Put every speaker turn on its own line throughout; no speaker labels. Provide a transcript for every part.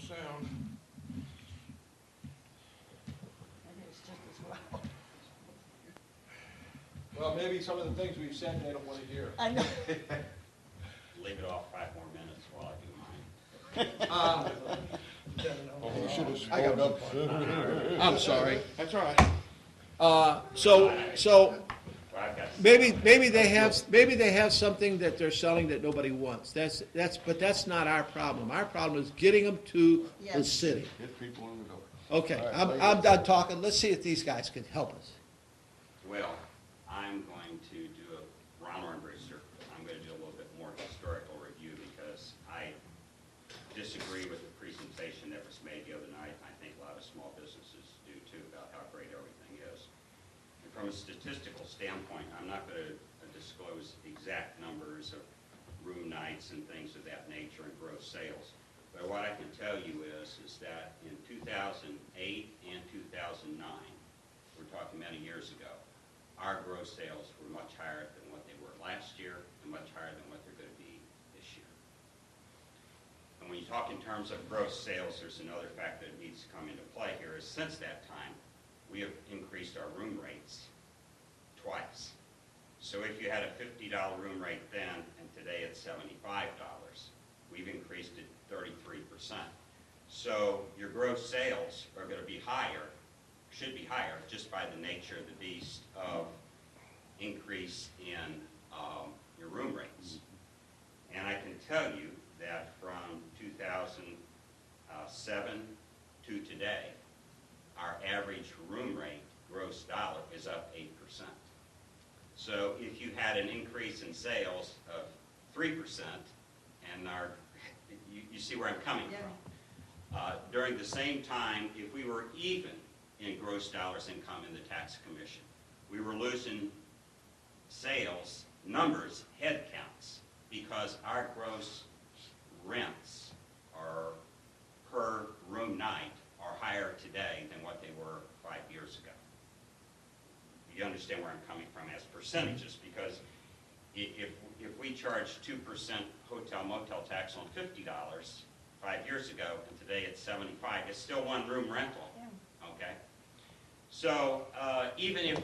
sound.
Maybe it's just as well.
Well, maybe some of the things we've said they don't want to hear.
I know.
Leave it off 5 more minutes while I do mine.
You should have
I got
spoken up.
one.
I'm sorry. That's all right. So
Well, I've got
maybe they have something that they're selling that nobody wants. But that's not our problem. Our problem is getting them to the
Yes.
city.
Get people in the door.
Okay,
All right,
I'm done talking. Let's see if these guys can help us.
Well, I'm going to do a Ron Armbruster. I'm going to do a little bit more historical review because I disagree with the presentation that was made the other night. I think a lot of small businesses do too, about how great everything is. And from a statistical standpoint, I'm not going to disclose exact numbers of room nights and things of that nature and gross sales. But what I can tell you is that in 2008 and 2009, we're talking many years ago, our gross sales were much higher than what they were last year and much higher than what they're going to be this year. And when you talk in terms of gross sales, there's another fact that needs to come into play here is since that time, we have increased our room rates twice. So if you had a $50 room rate then and today it's $75, we've increased it 33%. So your gross sales are going to be higher, should be higher, just by the nature of the beast of increase in your room rates. And I can tell you that from 2007 to today, our average room rate, gross dollar, is up 8%. So if you had an increase in sales of 3%, and you see where I'm coming from. During the same time, if we were even in gross dollars income in the tax commission, we were losing sales numbers, head counts, because our gross rents are per room night are higher today than what they were 5 years ago. You understand where I'm coming from as percentages, because if we charge 2% hotel motel tax on $50 5 years ago, and today it's 75, it's still one room rental. Okay. So even if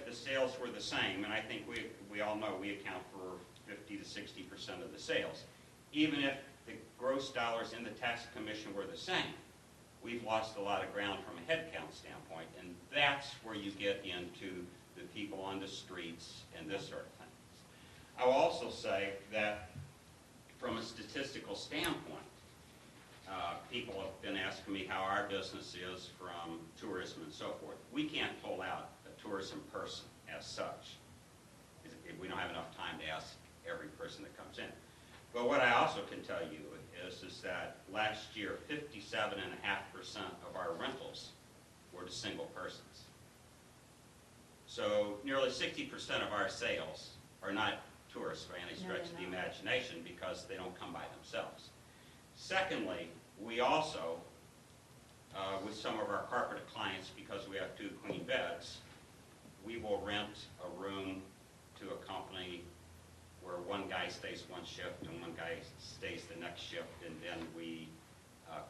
the sales were the same, and I think we all know we account for 50 to 60% of the sales, even if the gross dollars in the tax commission were the same, we've lost a lot of ground from a head count standpoint, and that's where you get into the people on the streets and this sort of thing. I will also say that from a statistical standpoint, people have been asking me how our business is from tourism and so forth. We can't pull out a tourism person as such. We don't have enough time to ask every person that comes in. But what I also can tell you is that last year, 57.5% of our rentals were to single persons. So nearly 60% of our sales are not tourists by any stretch of the imagination because they don't come by themselves. Secondly, we also, with some of our carpeted clients, because we have 2 queen beds, we will rent a room to a company where one guy stays one shift and one guy stays the next shift, and then we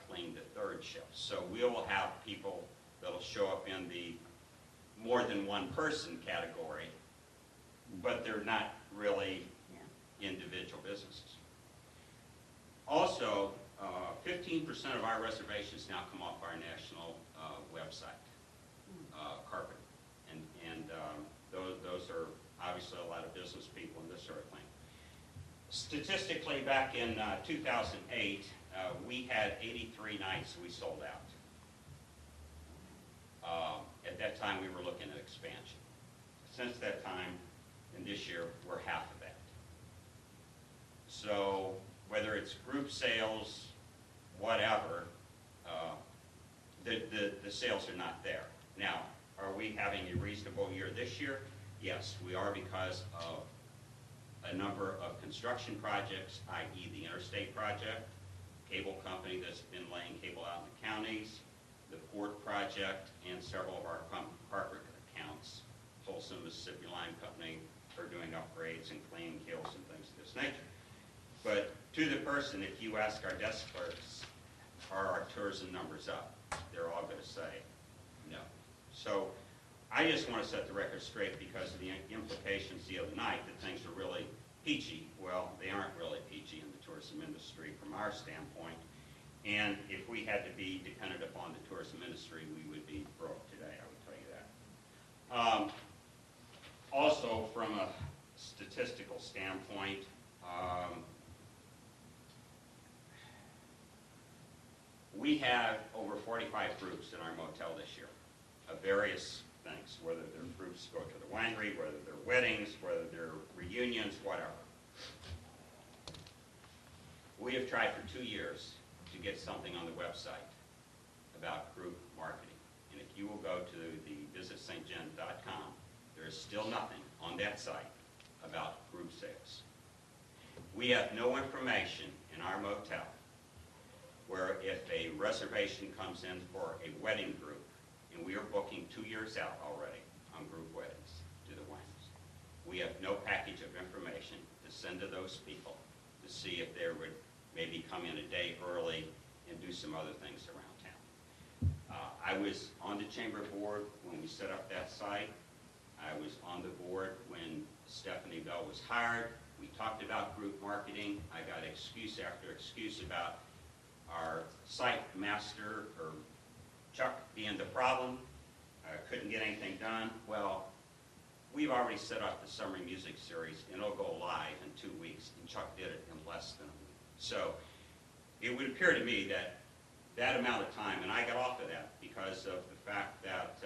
clean the 3rd shift. So we will have people that will show up in the more than one person category, but they're not really individual businesses. Also, 15% of our reservations now come off our national website, Carpet, and those are obviously a lot of business people and this sort of thing. Statistically, back in 2008, we had 83 nights we sold out. At that time, we were looking at expansion. Since that time, and this year, we're half of that. So whether it's group sales, whatever, the sales are not there. Now, are we having a reasonable year this year? Yes, we are, because of a number of construction projects, i.e. the interstate project, cable company that's been laying cable out in the counties, the port project, and several of our corporate accounts. Folsom, Mississippi Line Company, are doing upgrades and cleaning kills and things of this nature. But to the person, if you ask our desk clerks, are our tourism numbers up? They're all going to say no. So I just want to set the record straight because of the implications the other night that things are really peachy. Well, they aren't really peachy in the tourism industry from our standpoint. And if we had to be dependent upon the tourism industry, we would be broke today, I would tell you that. Also, from a statistical standpoint, we have over 45 groups in our motel this year of various things, whether they're groups go to the winery, whether they're weddings, whether they're reunions, whatever. We have tried for 2 years to get something on the website about group marketing. And if you will go to the visitstgen.com, there is still nothing on that site about group sales. We have no information in our motel where if a reservation comes in for a wedding group, and we are booking 2 years out already on group weddings to the wineries, we have no package of information to send to those people to see if they would maybe come in a day early and do some other things around town. I was on the chamber board when we set up that site. I was on the board when Stephanie Bell was hired. We talked about group marketing. I got excuse after excuse about our site master, or Chuck, being the problem. Couldn't get anything done. Well, we've already set up the summer music series, and it'll go live in 2 weeks, and Chuck did it in less than a week. So it would appear to me that that amount of time, and I got off of that because of the fact that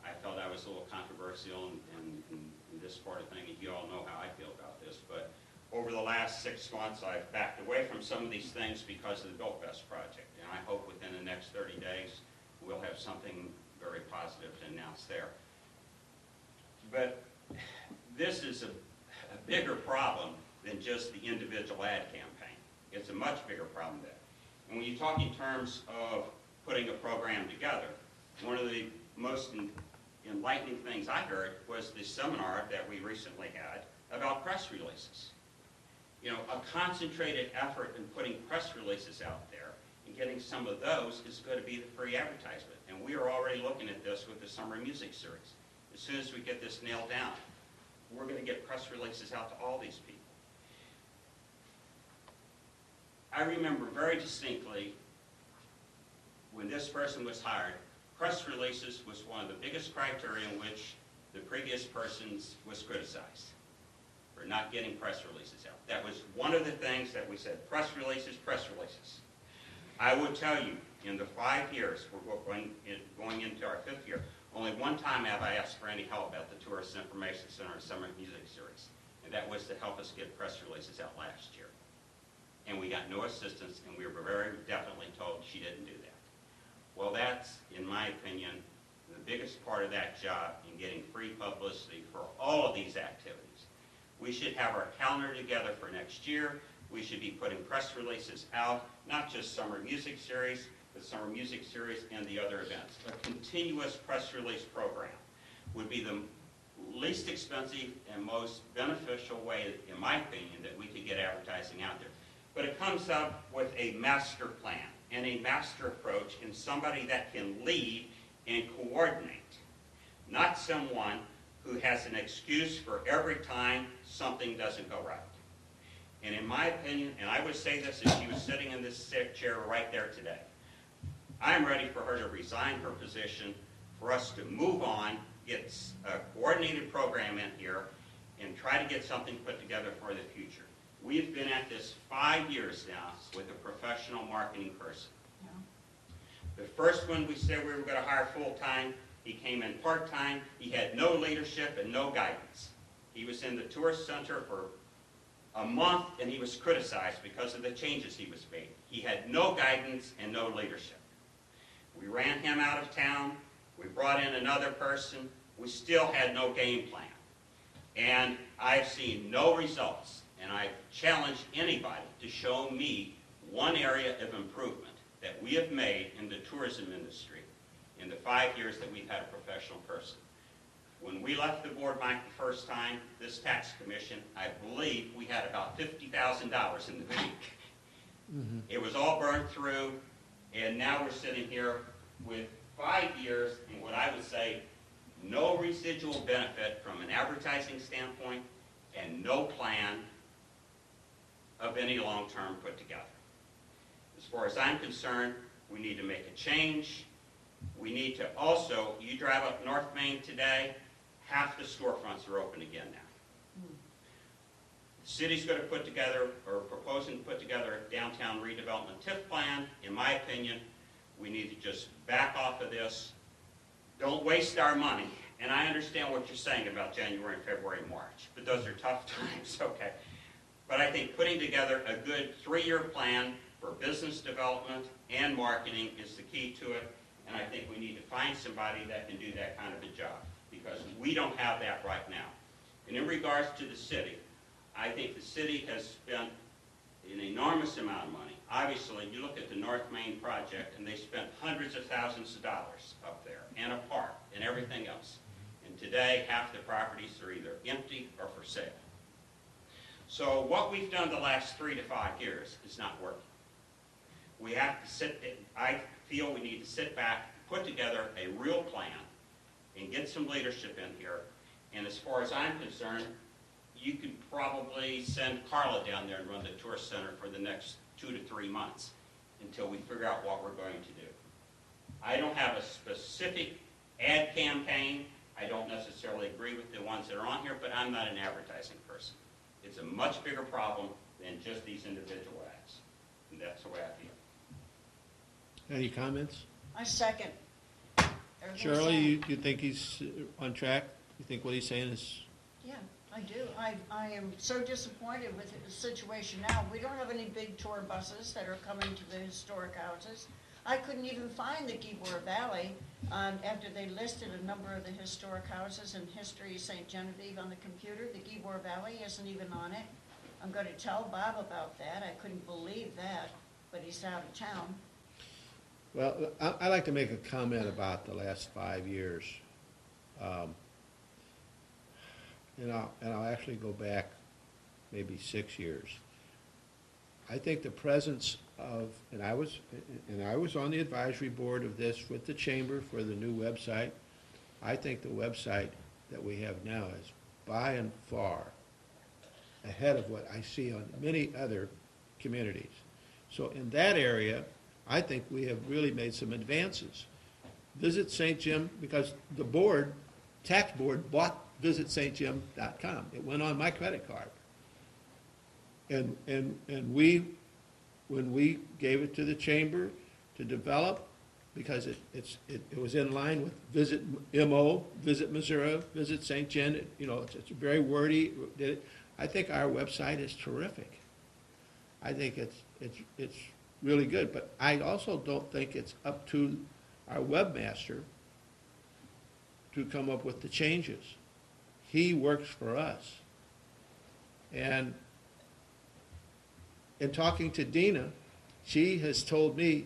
I felt I was a little controversial in this part of thing, and you all know how I feel about this, but over the last 6 months, I've backed away from some of these things because of the Built Best project, and I hope within the next 30 days we'll have something very positive to announce there. But this is a bigger problem than just the individual ad campaign. It's a much bigger problem than that. And when you talk in terms of putting a program together, one of the most enlightening things I heard was the seminar that we recently had about press releases. You know, a concentrated effort in putting press releases out there and getting some of those is going to be the free advertisement. And we are already looking at this with the summer music series. As soon as we get this nailed down, we're going to get press releases out to all these people. I remember very distinctly when this person was hired, press releases was one of the biggest criteria in which the previous person was criticized for not getting press releases out. That was one of the things that we said, press releases, press releases. I would tell you, in the 5 years, we're going into our 5th year, only one time have I asked for any help at the Tourist Information Center Summer Music Series, and that was to help us get press releases out last year. And we got no assistance, and we were very definitely told she didn't do that. Well, that's, in my opinion, the biggest part of that job in getting free publicity for all of these activities. We should have our calendar together for next year. We should be putting press releases out, not just summer music series, but summer music series and the other events. A continuous press release program would be the least expensive and most beneficial way, in my opinion, that we could get advertising out there. But it comes up with a master plan and a master approach, and somebody that can lead and coordinate, not someone who has an excuse for every time something doesn't go right. And in my opinion, and I would say this if she was sitting in this chair right there today, I'm ready for her to resign her position, for us to move on, get a coordinated program in here, and try to get something put together for the future. We've been at this 5 years now with a professional marketing person. The first one we said we were going to hire full-time, he came in part-time, he had no leadership and no guidance. He was in the tourist center for a month and he was criticized because of the changes he was making. He had no guidance and no leadership. We ran him out of town, we brought in another person, we still had no game plan. And I've seen no results, and I've challenged anybody to show me one area of improvement that we have made in the tourism industry in the 5 years that we've had a professional person. When we left the board, Mike, the first time, this tax commission, I believe we had about $50,000 in the bank. Mm-hmm. It was all burned through. And now we're sitting here with 5 years, and what I would say, no residual benefit from an advertising standpoint, and no plan of any long-term put together. As far as I'm concerned, we need to make a change. We need to also, you drive up North Main today, half the storefronts are open again now. The city's going to put together, or proposing to put together, a downtown redevelopment TIF plan. In my opinion, we need to just back off of this. Don't waste our money. And I understand what you're saying about January, February, March, but those are tough times, okay? But I think putting together a good 3-year plan for business development and marketing is the key to it, and I think we need to find somebody that can do that kind of a job, because we don't have that right now. And in regards to the city, I think the city has spent an enormous amount of money. Obviously, you look at the North Main project, and they spent hundreds of thousands of dollars up there, and a park, and everything else. And today, half the properties are either empty or for sale. So what we've done the last 3 to 5 years is not working. We have to I feel we need to sit back, put together a real plan, and get some leadership in here. And as far as I'm concerned, you could probably send Carla down there and run the tourist center for the next 2 to 3 months until we figure out what we're going to do. I don't have a specific ad campaign. I don't necessarily agree with the ones that are on here, but I'm not an advertising person. It's a much bigger problem than just these individual ads. And that's the way I feel.
Any comments?
I second. Everything's
Shirley,
fine.
you think he's on track? You think what he's saying is,
Yeah, I do. I am so disappointed with the situation now. We don't have any big tour buses that are coming to the historic houses. I couldn't even find the Gibor Valley after they listed a number of the historic houses and history of St. Genevieve on the computer. The Gibor Valley isn't even on it. I'm going to tell Bob about that. I couldn't believe that, but he's out of town.
well, I'd like to make a comment about the last 5 years. And I'll actually go back maybe 6 years. I think the presence of, and I was on the advisory board of this with the chamber for the new website. I think the website that we have now is by and far ahead of what I see on many other communities. So in that area, I think we have really made some advances. Visit St. Jim, because the board, tax board, bought visitstjim.com. It went on my credit card. And we, when we gave it to the chamber to develop, because it was in line with Visit MO, Visit Missouri, Visit St. John, it's very wordy. I think our website is terrific. I think it's really good, but I also don't think it's up to our webmaster to come up with the changes. He works for us. And in talking to Dina, she has told me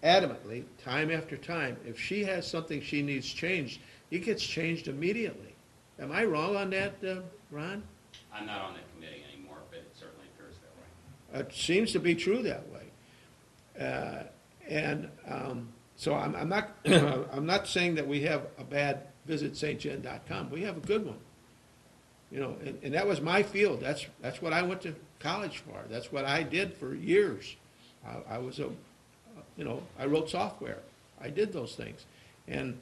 adamantly, time after time, if she has something she needs changed, it gets changed immediately. Am I wrong on that, Ron?
I'm not on that committee anymore, but it certainly appears that way.
It seems to be true that way. So I'm not I'm not saying that we have a bad visitstjen.com. We have a good one. And that was my field. That's what I went to college for. That's what I did for years. I was I wrote software. I did those things. And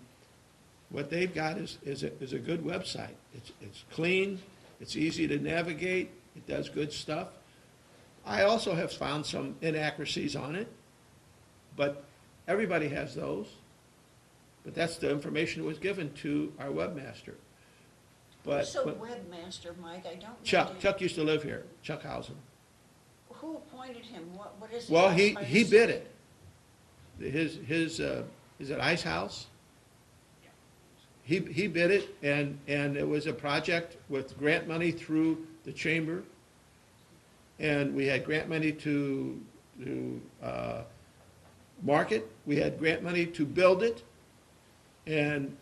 what they've got is a good website. It's clean. It's easy to navigate. It does good stuff. I also have found some inaccuracies on it, but everybody has those. But that's the information that was given to our webmaster.
So webmaster, Mike, I don't know.
Chuck used to live here, Chuck Housen.
Who appointed him? What is his
Well, he
occupation?
bid it. His is it Ice House? He bid it, and it was a project with grant money through the chamber, and we had grant money to market. We had grant money to build it, and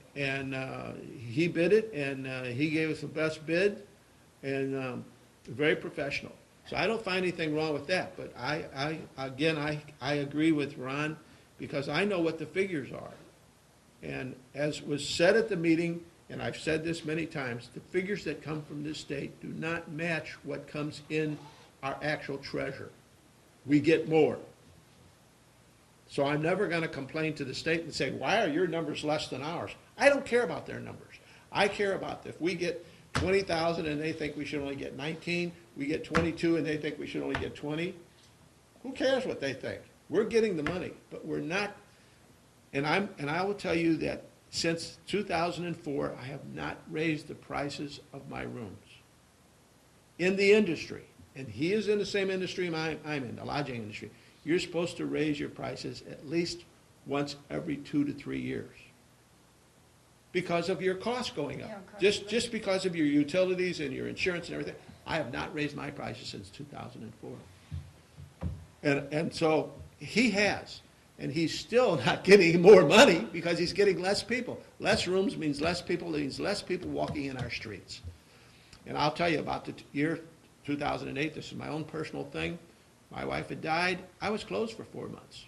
he bid it, and he gave us the best bid, and very professional. So I don't find anything wrong with that. But I agree with Ron, because I know what the figures are. And as was said at the meeting, and I've said this many times, the figures that come from this state do not match what comes in our actual treasure. We get more. So I'm never going to complain to the state and say, why are your numbers less than ours? I don't care about their numbers. I care about if we get 20,000 and they think we should only get 19, we get 22 and they think we should only get 20. Who cares what they think? We're getting the money, but we're not. And I will tell you that since 2004, I have not raised the prices of my rooms in the industry. And he is in the same industry I'm in, the lodging industry. You're supposed to raise your prices at least once every 2 to 3 years because of your costs going up.
Yeah,
Just because of your utilities and your insurance and everything. I have not raised my prices since 2004. And so he has. And he's still not getting more money because he's getting less people. Less rooms means less people, means less people walking in our streets. And I'll tell you about the year 2008, this is my own personal thing. My wife had died. I was closed for 4 months.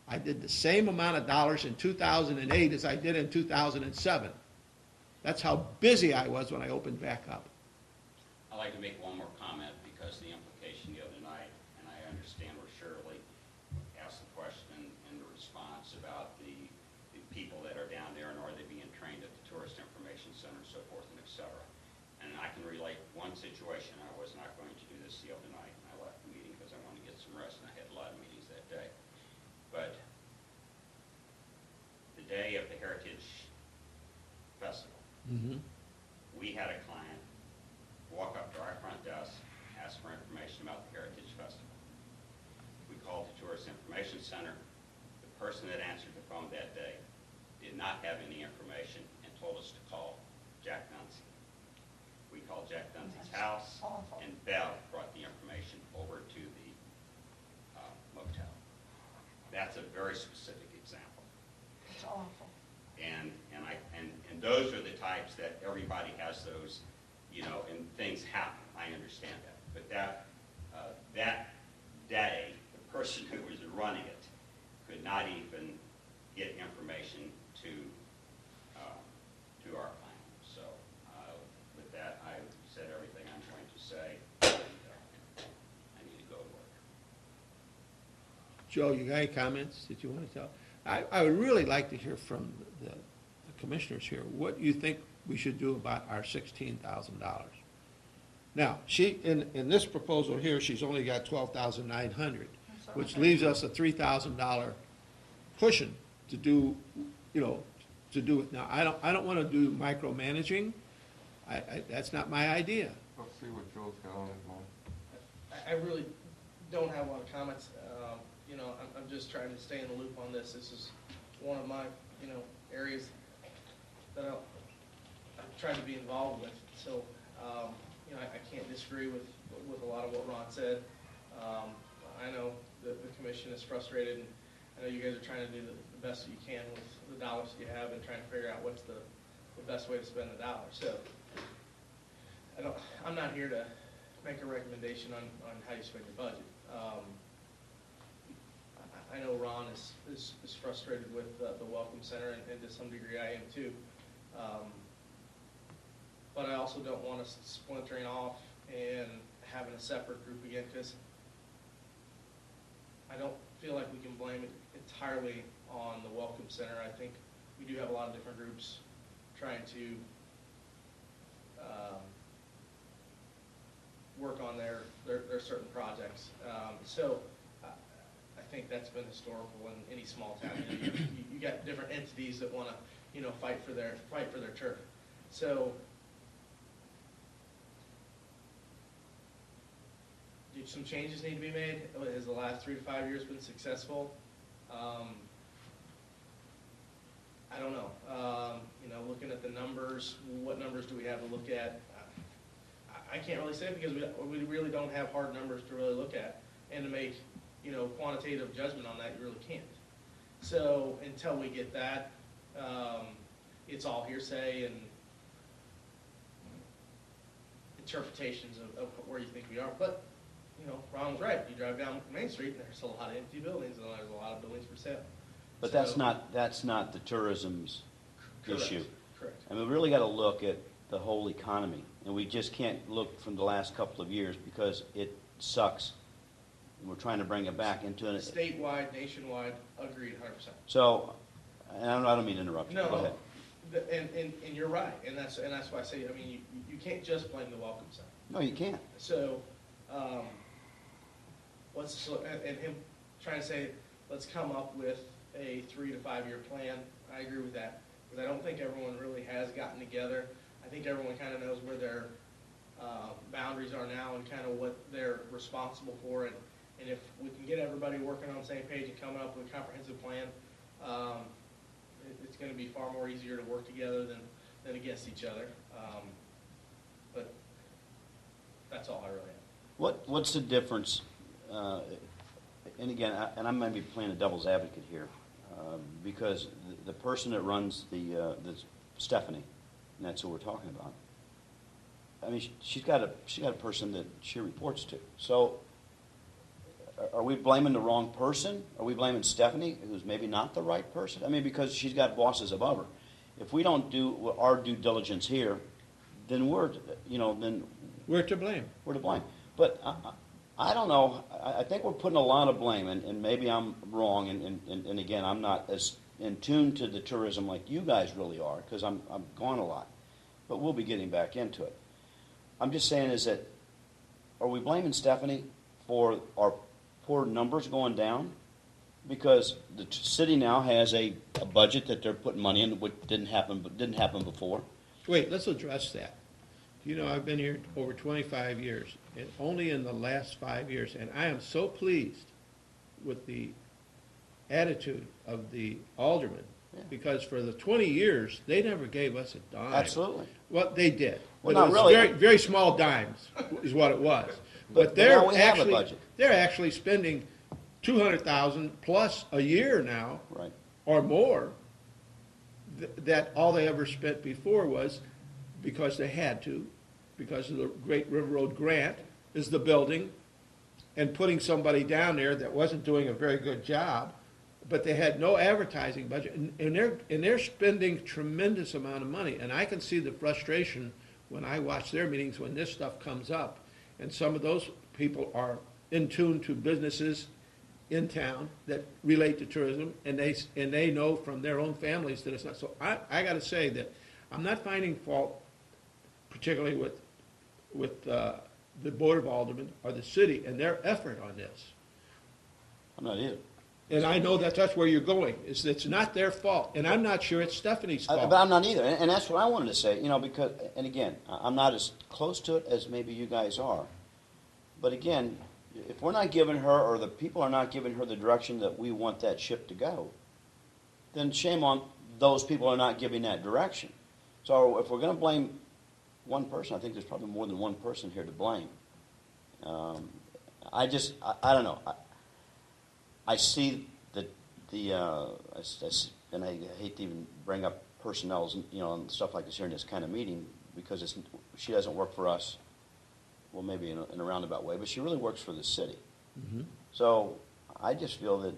I did the same amount of dollars in 2008 as I did in 2007. That's how busy I was when I opened back up.
I'd like to make one more comment because the implication the other night, and I understand where Shirley asked the question and the response about the people that are down there and are they being trained at the Tourist Information Center and so forth and et cetera. And I can relate one situation. I was not going to do this the other night. I left the meeting because I wanted to get some rest and I had a lot of meetings that day. But the day of the Heritage Festival, we had a client walk up to our front desk, ask for information about the Heritage Festival. We called the Tourist Information Center. The person that answered the phone that day did not have any information and told us to call Jack Dunsey. We called Jack Dunsey's house,
awful.
and Bev brought the information over to the motel. That's a very specific example.
It's awful.
And those are the types that everybody has those, you know, and things happen. I understand that. But that day, the person who was running it could not even get information to our client. So with that, I've said everything I'm going to say, and I need to go to work.
Joe, you got any comments that you want to tell? I would really like to hear from the commissioners here, what you think we should do about our $16,000. Now, she, in this proposal here, she's only got $12,900, which leaves us a $3,000 cushion to do, you know, to do it. Now, I don't want to do micromanaging. That's not my idea.
Let's see what Joe's got on his mind.
I really don't have a lot of comments. You know, I'm just trying to stay in the loop on this. This is one of my, you know, areas that I'm trying to be involved with. So, you know, I can't disagree with a lot of what Ron said. I know the commission is frustrated, and I know you guys are trying to do the best that you can with the dollars that you have and trying to figure out what's the best way to spend the dollars. So, I'm not here to make a recommendation on how you spend your budget. I know Ron is frustrated with the Welcome Center, and to some degree I am too. But I also don't want us splintering off and having a separate group again, because I don't feel like we can blame it entirely on the Welcome Center. I think we do have a lot of different groups trying to work on their certain projects. So I think that's been historical in any small town. You got different entities that want to, you know, fight for their turf. So do some changes need to be made? Has the last 3 to 5 years been successful? I don't know. You know, looking at the numbers, what numbers do we have to look at? I can't really say, because we really don't have hard numbers to really look at, and to make, you know, quantitative judgment on that, you really can't. So until we get that, it's all hearsay and interpretations of where you think we are. But Ron's right. You drive down Main Street and there's a lot of empty buildings and there's a lot of buildings for sale.
But
So-
that's not the tourism's
Correct,
issue.
Correct.
And we really got to look at the whole economy, and we just can't look from the last couple of years because it sucks. And we're trying to bring it back into it.
Statewide, nationwide, agreed 100%.
So, and I don't mean to interrupt you. Go ahead.
And you're right, and that's why I say, I mean, you can't just blame the welcome center.
No, you can't.
So, and him trying to say, let's come up with a 3 to 5 year plan. I agree with that, because I don't think everyone really has gotten together. I think everyone kind of knows where their boundaries are now and kind of what they're responsible for. And if we can get everybody working on the same page and coming up with a comprehensive plan, it's going to be far more easier to work together than against each other. But that's all I really have.
What's the difference? And again, I might be playing a devil's advocate here, because the person that runs the Stephanie, and that's who we're talking about. I mean, she's got a person that she reports to. So, are we blaming the wrong person? Are we blaming Stephanie, who's maybe not the right person? I mean, because she's got bosses above her. If we don't do our due diligence here, then we're
to blame.
we're to blame. But I don't know. I think we're putting a lot of blame, and maybe I'm wrong. And again, I'm not as in tune to the tourism like you guys really are, because I'm gone a lot. But we'll be getting back into it. I'm just saying is that, are we blaming Stephanie for our poor numbers going down? Because the city now has a budget that they're putting money in, which didn't happen before.
Wait, let's address that. You know, I've been here over 25 years, and only in the last 5 years, and I am so pleased with the attitude of the aldermen, because for the 20 years, they never gave us a dime.
Absolutely.
Well, they did.
Well,
But
not
it was
really.
very, very small dimes is what it was.
But
they're
now we have a
actually,
budget.
they're actually spending $200,000 plus a year now,
Right.
or more, that all they ever spent before was because they had to, because of the Great River Road grant, is the building, and putting somebody down there that wasn't doing a very good job, but they had no advertising budget, and they're spending tremendous amount of money, and I can see the frustration when I watch their meetings when this stuff comes up, and some of those people are in tune to businesses in town that relate to tourism, and they know from their own families that it's not. So I got to say that I'm not finding fault, particularly with the Board of Aldermen or the city and their effort on this.
I'm not either.
And I know that that's where you're going. It's not their fault, and I'm not sure it's Stephanie's fault.
But I'm not either, and that's what I wanted to say. Because, and again, I'm not as close to it as maybe you guys are. But again, if we're not giving her, or the people are not giving her the direction that we want that ship to go, then shame on those people who are not giving that direction. So if we're going to blame one person, I think there's probably more than one person here to blame. I don't know. I see that and I hate to even bring up personnel, and stuff like this here in this kind of meeting, because she doesn't work for us. Well, maybe in a roundabout way, but she really works for the city.
Mm-hmm.
So I just feel that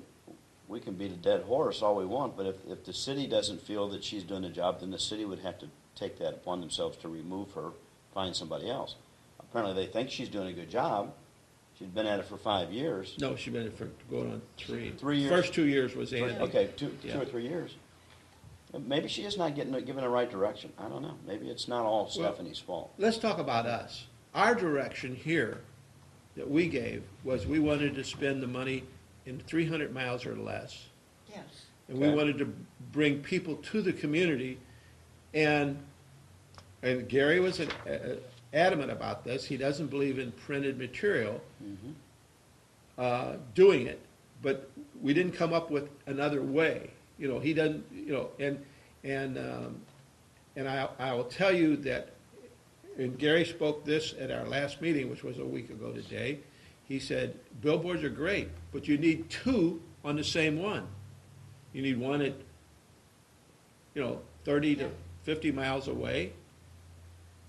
we can beat a dead horse all we want, but if the city doesn't feel that she's doing a job, then the city would have to take that upon themselves to remove her, find somebody else. Apparently they think she's doing a good job. She's been at it for 5 years.
No, she's been for going on 3.
3 years?
First 2 years was Andy.
Okay, two
Yeah.
or 3 years. Maybe she's just not given the right direction. I don't know. Maybe it's not all Stephanie's fault.
Let's talk about us. Our direction here that we gave was we wanted to spend the money in 300 miles or less.
Yes.
And we
Okay.
wanted to bring people to the community, and Gary was adamant about this. He doesn't believe in printed material doing it, but we didn't come up with another way. He doesn't, and I will tell you that, and Gary spoke this at our last meeting, which was a week ago today. He said, billboards are great, but you need 2 on the same one. You need one at, 30 to 50 miles away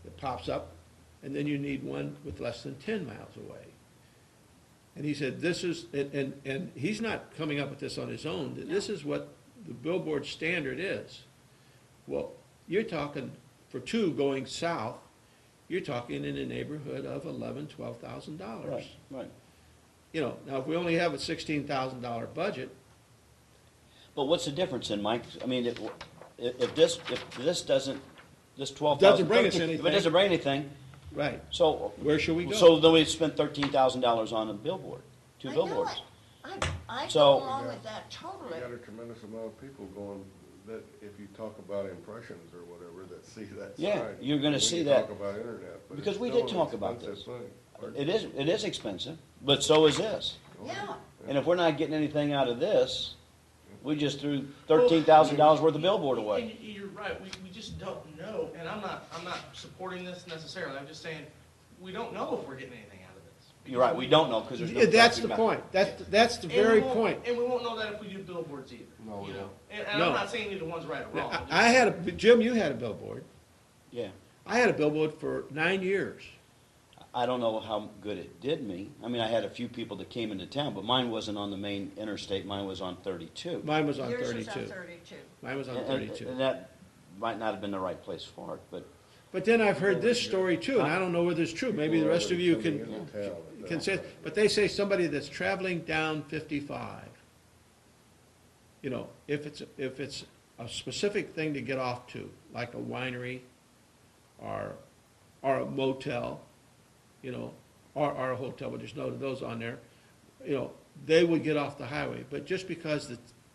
that pops up, and then you need one with less than 10 miles away. And he said, this is, and he's not coming up with this on his own, this is what the billboard standard is. Well, you're talking, for two going south, you're talking in the neighborhood of $11,000-12,000.
Right.
You know, now if we only have a $16,000 budget,
But what's the difference in, Mike? I mean, if this doesn't, this 12,000.
Doesn't bring us
If
anything.
it doesn't bring anything,
right,
so.
where should we go?
So then we spent $13,000 on a billboard, two
I know
billboards.
it. I
So-
go along with that totally.
You got a tremendous amount of people going, that if you talk about impressions or whatever, that see that sign.
Yeah, you're gonna
when
see
you
that.
talk about internet, but
Because
it's
we
still
did
an
talk about
expensive
this.
thing. Pardon?
It is expensive, but so is this.
Yeah.
And if we're not getting anything out of this, we just threw $13,000 worth of billboard away.
And you're right, we just don't know, and I'm not supporting this necessarily, I'm just saying, we don't know if we're getting anything out of this.
You're right, we don't know, because there's no.
Yeah, that's the
traffic
point, that's the
And
very
we won't-
point.
And we won't know that if we do billboards either,
No, we
you know?
won't.
And
No.
I'm not saying either one's right or wrong.
Now, I had a, Jim, you had a billboard.
Yeah.
I had a billboard for 9 years.
I don't know how good it did me. I mean, I had a few people that came into town, but mine wasn't on the main interstate, mine was on 32.
Mine was on
Yours
32.
was on 32.
Mine was on
And-
32.
And that might not have been the right place for it, but
But then I've heard this story too, and I don't know whether it's true, maybe the rest of you
Coming
can,
into town at
can
that
say,
time.
but they say somebody that's traveling down 55, you know, if it's a specific thing to get off to, like a winery or a motel, you know, or a hotel, but there's no of those on there, you know, they would get off the highway. But just because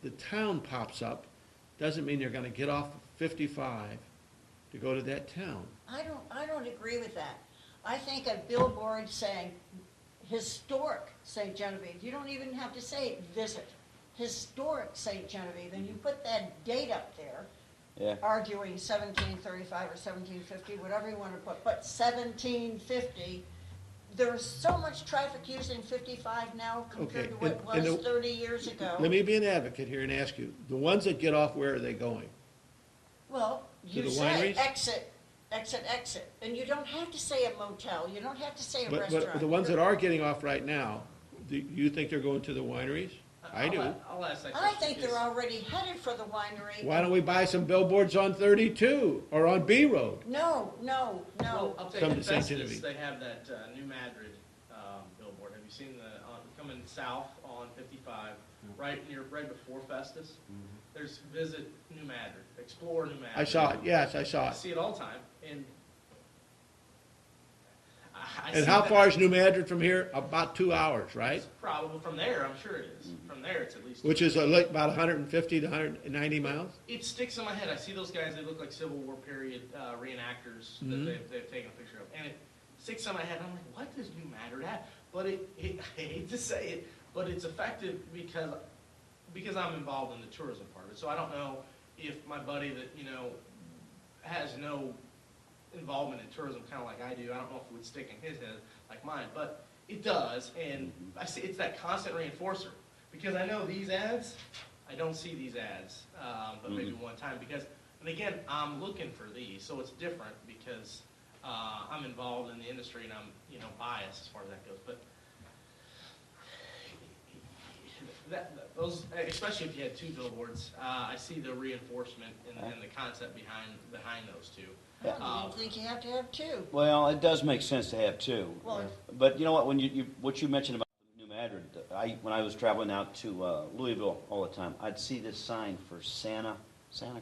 the town pops up, doesn't mean they're gonna get off 55 to go to that town.
I don't agree with that. I think a billboard saying historic St. Genevieve, you don't even have to say visit, historic St. Genevieve, and you put that date up there,
yeah.
arguing 1735 or 1750, whatever you want to put, but 1750, there's so much traffic using 55 now compared
Okay,
to what
and
was
the-
30 years ago.
Let me be an advocate here and ask you, the ones that get off, where are they going?
Well,
To
you
the
say
wineries?
exit, exit, exit, and you don't have to say a motel, you don't have to say a
But
restaurant.
the ones that are getting off right now, do you think they're going to the wineries? I do.
I'll ask that
I
question,
think they're
because-
already headed for the winery.
Why don't we buy some billboards on 32 or on B Road?
No,
Well, I'll tell
Come
you,
to
at
St.
Festus,
Genevieve.
they have that New Madrid billboard. Have you seen coming south on 55, right before Festus? There's visit New Madrid, explore New Madrid.
I saw it, yes, I saw
I
it.
see it all the time, and I
And
see
how
that-
far is New Madrid from here? About 2 hours, right?
It's probably from there, I'm sure it is. From there, it's at least.
Which is like about 150 to 190 miles?
It sticks in my head. I see those guys, they look like Civil War period reenactors that
Mhm.
they've taken a picture of. And it sticks in my head. I'm like, what does New Madrid have? But I hate to say it, but it's effective because I'm involved in the tourism part of it. So I don't know if my buddy that, has no involvement in tourism, kind of like I do, I don't know if it would stick in his head like mine, but it does. And I see it's that constant reinforcer. Because I know these ads, I don't see these ads, but maybe one time, and again, I'm looking for these, so it's different because I'm involved in the industry and I'm, biased as far as that goes, but those, especially if you had two billboards, I see the reinforcement and the concept behind those two.
I don't even think you have to have two.
Well, it does make sense to have two.
Well,
But you know what, when what you mentioned about New Madrid, when I was traveling out to Louisville all the time, I'd see this sign for Santa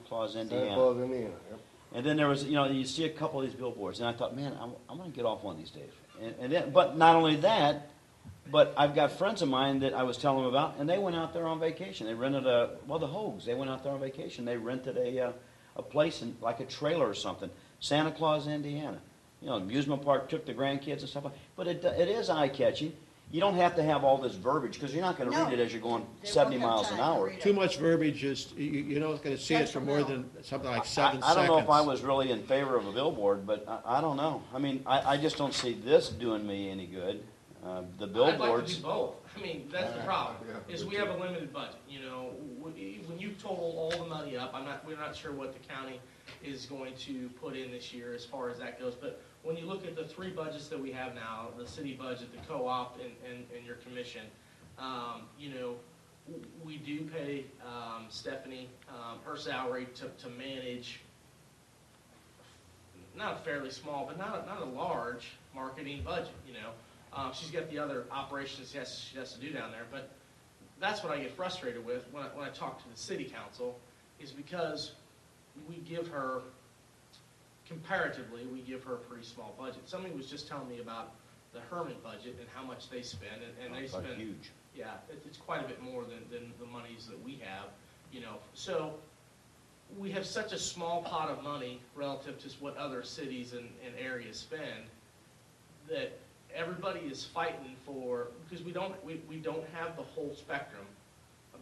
Claus, Indiana.
Santa Claus, Indiana, yep.
And then there was, you see a couple of these billboards, and I thought, man, I'm going to get off one of these days. And then, but not only that, but I've got friends of mine that I was telling them about, and they went out there on vacation. They rented the Hogues, they went out there on vacation. They rented a place, like a trailer or something, Santa Claus, Indiana. Amusement park, took the grandkids and stuff. But it is eye-catching. You don't have to have all this verbiage, because you're not going to
No.
read it as you're going
They
70
won't have
miles
time
an
to
hour.
read it.
Too much verbiage, just, you're not gonna see it for more than something like 7 seconds.
I don't know if I was really in favor of a billboard, but I don't know. I mean, I just don't see this doing me any good. The
I'd like to
billboards.
do both. I mean, that's the problem,
Yeah,
is
me
we have
too.
a limited budget, when you total all the money up, we're not sure what the county is going to put in this year as far as that goes, but when you look at the three budgets that we have now, the city budget, the co-op, and your commission, you know, we do pay Stephanie her salary to manage, not a fairly small, but not a large marketing budget, you know. She's got the other operations she has to do down there, but that's what I get frustrated with when I talk to the city council, is because we give her, comparatively, we give her a pretty small budget. Somebody was just telling me about the Herman budget and how much they spend, and they
It's like
spend,
huge.
yeah, it's quite a bit more than the monies that we have, you know. So we have such a small pot of money relative to what other cities and areas spend, that everybody is fighting for, because we don't have the whole spectrum,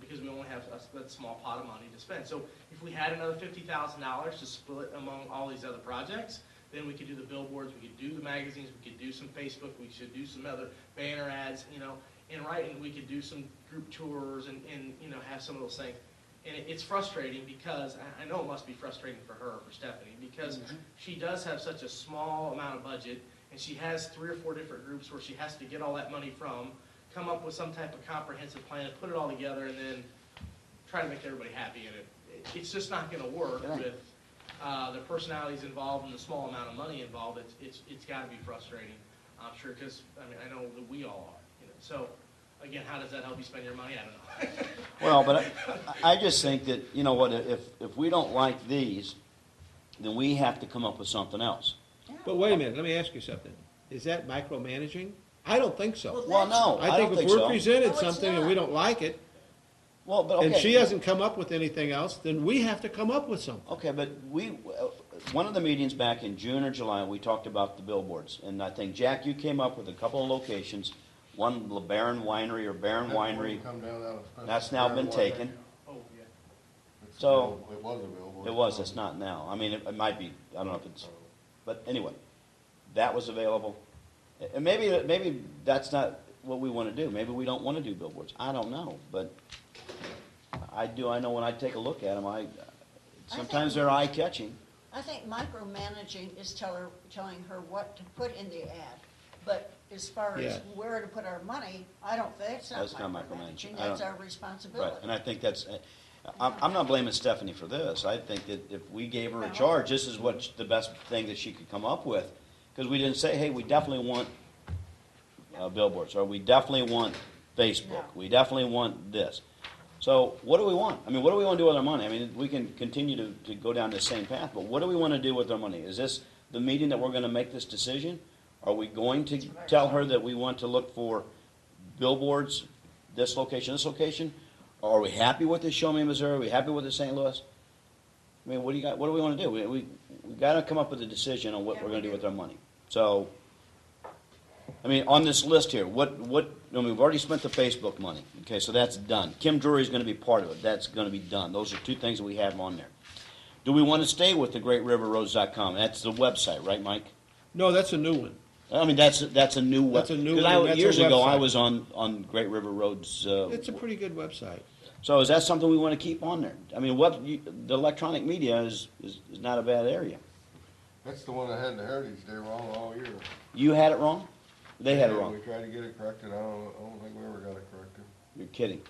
because we only have that small pot of money to spend. So if we had another $50,000 to split among all these other projects, then we could do the billboards, we could do the magazines, we could do some Facebook, we should do some other banner ads, you know, and writing, we could do some group tours and you know, have some of those things. And it's frustrating, because I know it must be frustrating for her, for Stephanie, because she does have such a small amount of budget, and she has 3 or 4 different groups where she has to get all that money from, come up with some type of comprehensive plan, put it all together, and then try to make everybody happy. And it's just not going to work with the personalities involved and the small amount of money involved. It's got to be frustrating, I'm sure, because I mean, I know that we all are. You know, so again, how does that help you spend your money? I don't know.
Well, but I just think that, you know what, if we don't like these, then we have to come up with something else.
But wait a minute, let me ask you something. Is that micromanaging? I don't think so.
Well, no, I don't
think
think
if we're
so.
presented
No, it's
something and we
not.
don't like it,
Well, but okay.
and she hasn't come up with anything else, then we have to come up with something.
Okay, but one of the meetings back in June or July, we talked about the billboards. And I think, Jack, you came up with a couple of locations, one LeBaron Winery or Barron Winery.
Come down out of Spencer.
That's now been
Barron
taken.
Oh, yeah.
It's
So-
available. It was available.
It was, it's not now. I mean, it might be, I don't know if it's, but anyway, that was available. And maybe that's not what we want to do. Maybe we don't want to do billboards. I don't know, but I know when I take a look at them, sometimes they're eye-catching.
I think micromanaging is telling her what to put in the ad. But as far as
Yeah.
where to put our money, I don't think, it's not
That's not
micromanaging,
micromanaging. I
that's
don't-
our responsibility.
Right, and I think that's, I'm not blaming Stephanie for this. I think that if we gave her a
No.
charge, this is what the best thing that she could come up with. Because we didn't say, hey, we definitely want billboards, or we definitely want Facebook,
No.
we definitely want this. So what do we want? I mean, what do we want to do with our money? I mean, we can continue to go down the same path, but what do we want to do with our money? Is this the meeting that we're going to make this decision? Are we going to tell her that we want to look for billboards, this location? Or are we happy with this Show Me Missouri? Are we happy with the St. Louis? I mean, what do we want to do? We got to come up with a decision on what
Yeah,
we're
we
going to do
do.
with our money. So, I mean, on this list here, I mean, we've already spent the Facebook money. Okay, so that's done. Kim Drury's going to be part of it. That's going to be done. Those are 2 things that we have on there. Do we want to stay with the GreatRiverRoads.com? That's the website, right, Mike?
No, that's a new one.
I mean, that's a new website.
That's a new one, that's a
Years ago, I
website.
was on Great River Roads.
It's a pretty good website.
So is that something we want to keep on there? I mean, the electronic media is not a bad area.
That's the one that had the Heritage Day wrong all year.
You had it wrong? They had it
And
wrong.
We tried to get it corrected. I don't think we ever got it corrected.
You're kidding.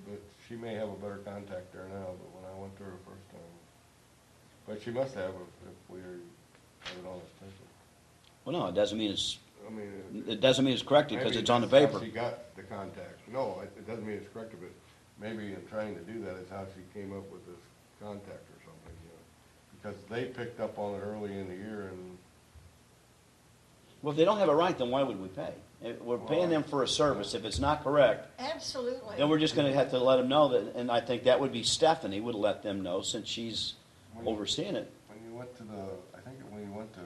But she may have a better contact there now, but when I went to her the first time. But she must have if we have it on the special.
Well, no, it doesn't mean it's
I mean.
it doesn't mean it's corrected because
maybe
it's on the
that's how
paper.
She got the contact. No, it doesn't mean it's corrected, but maybe in trying to do that is how she came up with this contact or something, you know. Because they picked up on it early in the year and.
Well, if they don't have it right, then why would we pay? We're paying them for a service. If it's not correct,
Absolutely.
then we're just going to have to let them know that. And I think that would be Stephanie would let them know since she's overseeing it.
When you went to I think when you went to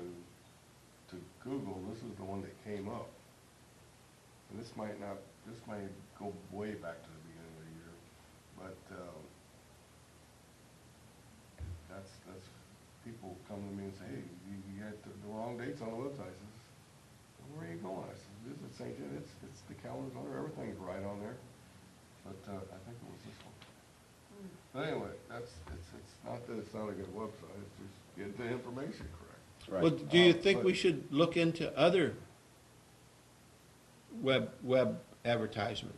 Google, this is the one that came up. And this might go way back to the beginning of the year, but, that's, people come to me and say, hey, you got the wrong dates on the website. I says, where are you going? I said, this is St. John, it's the calendar's on there, everything's right on there. But, I think it was this one. But anyway, it's not that it's not a good website, it's just get the information correct.
Right.
Well, do you think
but-
we should look into other web advertisement?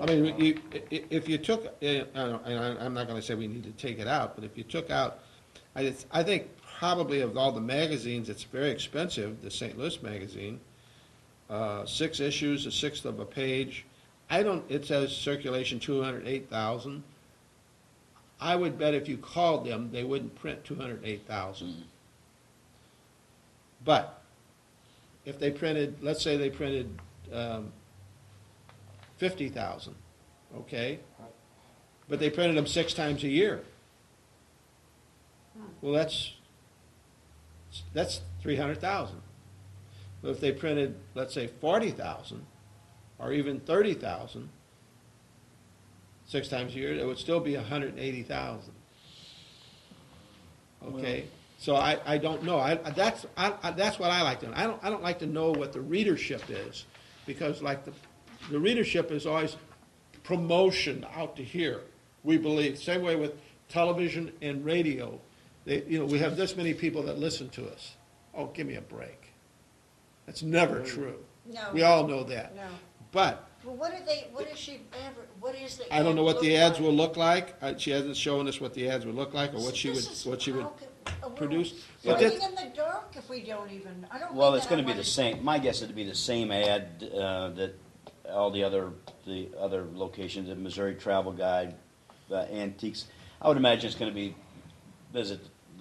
I mean, if you took, and I'm not gonna say we need to take it out, but if you took out, I think probably of all the magazines, it's very expensive, the St. Louis Magazine. 6 issues, a sixth of a page. It says circulation 208,000. I would bet if you called them, they wouldn't print 208,000. But if they printed, let's say they printed 50,000, okay? But they printed them 6 times a year. Well, that's 300,000. But if they printed, let's say 40,000, or even 30,000, 6 times a year, it would still be 180,000. Okay? So I don't know. That's what I like to know. I don't like to know what the readership is, because like the readership is always promotion out to here. We believe same way with television and radio. We have this many people that listen to us. Oh, give me a break. That's never true.
No.
We all know that.
No.
But
Well, what is the
I don't know what the
ad
ads
look
will look like. She hasn't shown us what the ads would look like, or what she would produce.
We're
But
living
that-
in the dark if we don't even, I don't
Well,
mean
it's
that
gonna
I
be the
wanna-
same, my guess it'd be the same ad, that all the other locations, the Missouri Travel Guide, the antiques. I would imagine it's gonna be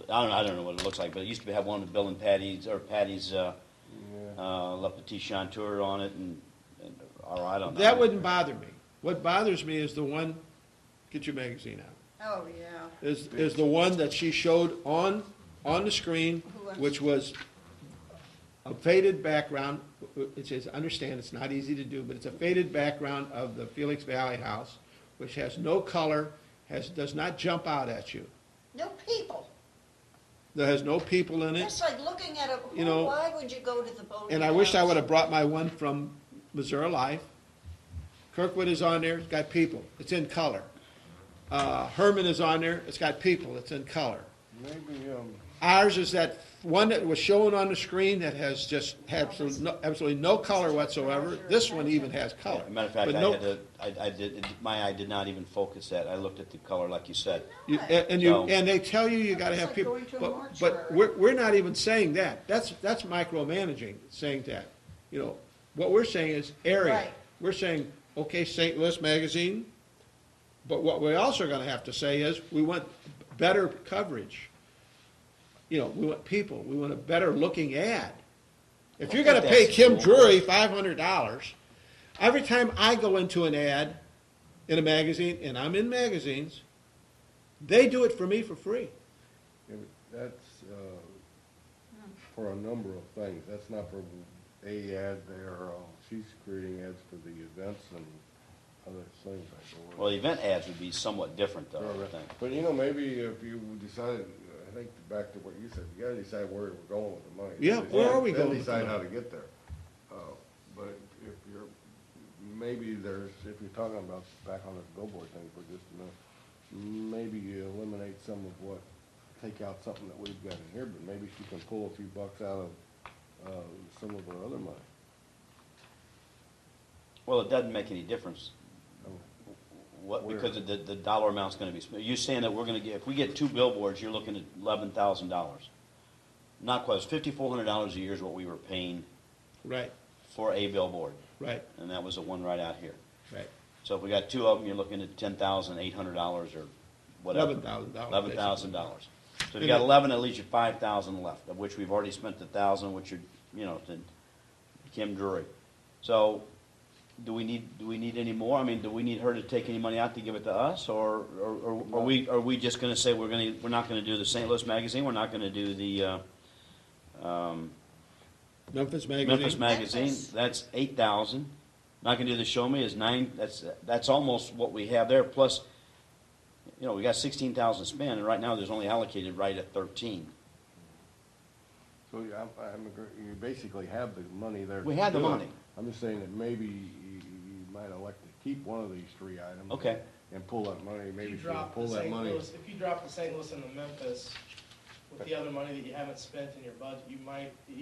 I don't know what it looks like, but it used to have one with Bill and Patty's, La Petite Chanteur on it, or I don't know.
That wouldn't bother me. What bothers me is the one, get your magazine out,
Oh, yeah.
is the one that she showed on the screen, which was a faded background. It says, understand, it's not easy to do, but it's a faded background of the Felix Valley house, which has no color, does not jump out at you.
No people.
There has no people in it.
It's like looking at why would you go to the boating
And I wish I
house?
would have brought my one from Missouri Life. Kirkwood is on there, it's got people, it's in color. Herman is on there, it's got people, it's in color.
Maybe,
Ours is that one that was shown on the screen that has just absolutely no color whatsoever. This one even has color.
As a matter of fact,
But no-
my eye did not even focus that. I looked at the color like you said.
And they tell you gotta
It's
have
like
people,
going to a
but
mortuary.
we're not even saying that. That's micromanaging, saying that. What we're saying is area.
Right.
We're saying, okay, St. Louis Magazine, but what we're also gonna have to say is, we want better coverage. We want people, we want a better looking ad. If you're gonna pay
that's
Kim
cool.
Drury $500, every time I go into an ad in a magazine, and I'm in magazines, they do it for me for free.
that's, for a number of things. That's not for a ad there. She's creating ads for the events and other things like that.
Well, the event ads would be somewhat different though, I think.
But maybe if you decided, I think back to what you said, you gotta decide where we're going with the money.
Yeah, where are we going
Then
with the
decide
money?
how to get there. But if you're, if you're talking about, back on this billboard thing for just a minute, maybe you eliminate some of what, take out something that we've got in here, but maybe she can pull a few bucks out of, some of our other money.
Well, it doesn't make any difference.
Where?
Because of the dollar amount's gonna be, you're saying that we're gonna get, if we get 2 billboards, you're looking at $11,000. Not quite, it's $5,400 a year is what we were paying
Right,
for a billboard,
right,
and that was the one right out here.
right.
So if we got 2 of them, you're looking at $10,800 or whatever.
$11,000.
$11,000. So if you got 11, that leaves you 5,000 left, of which we've already spent 1,000, which are, to Kim Drury. So, do we need any more? I mean, do we need her to take any money out to give it to us, or are we just going to say we're not going to do the St. Louis Magazine, we're not going to do the
Memphis Magazine.
Memphis Magazine?
Memphis.
That's 8,000. Not going to do the Show Me is 9. That's almost what we have there. Plus, we got 16,000 spent, and right now there's only allocated right at 13.
So you basically have the money there.
We
to
have the
do it.
money.
I'm just saying that maybe you might elect to keep one of these 3 items.
Okay.
And pull that money,
If
maybe
you
she can
drop
pull
the
that
St.
money.
Louis, if you drop the St. Louis and the Memphis, with the other money that you haven't spent in your budget, you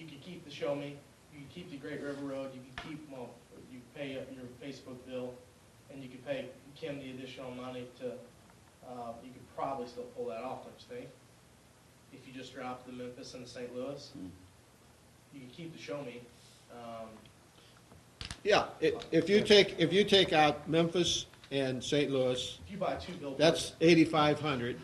could keep the Show Me, you could keep the Great River Road, you could keep, well, you pay your Facebook bill, and you could pay Kim the additional money to, you could probably still pull that off, don't you think? If you just drop the Memphis and the St. Louis, you can keep the Show Me.
Yeah, if you take out Memphis and St. Louis,
If you buy 2 billboards.
that's 8,500,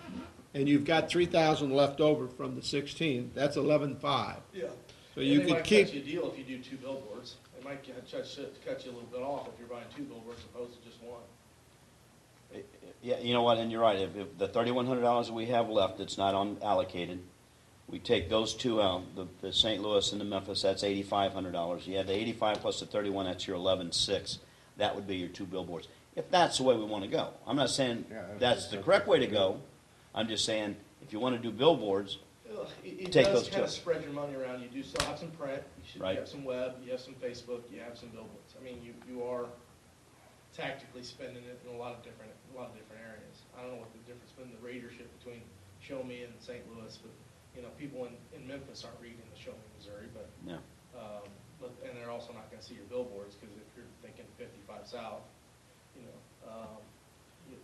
and you've got 3,000 left over from the 16, that's 11,500.
Yeah.
So you
And
could
they might
keep,
cut you a deal if you do 2 billboards. They might cut you a little bit off if you're buying 2 billboards opposed to just 1.
Yeah, you know what, and you're right, if the $3,100 that we have left that's not unallocated, we take those two out, the St. Louis and the Memphis, that's $8,500. You add the 85 plus the 31, that's your 11,600. That would be your 2 billboards. If that's the way we want to go. I'm not saying
Yeah,
that's the correct way to go. I'm just saying, if you want to do billboards,
It
Take
does
those
kind of
two.
spread your money around. You do still have some print, you
Right.
have some web, you have some Facebook, you have some billboards. I mean, you are tactically spending it in a lot of different areas. I don't know what the difference in the readership between Show Me and St. Louis, but, you know, people in Memphis aren't reading the Show Me Missouri, but,
yeah.
and they're also not gonna see your billboards, because if you're thinking 55 South, you know,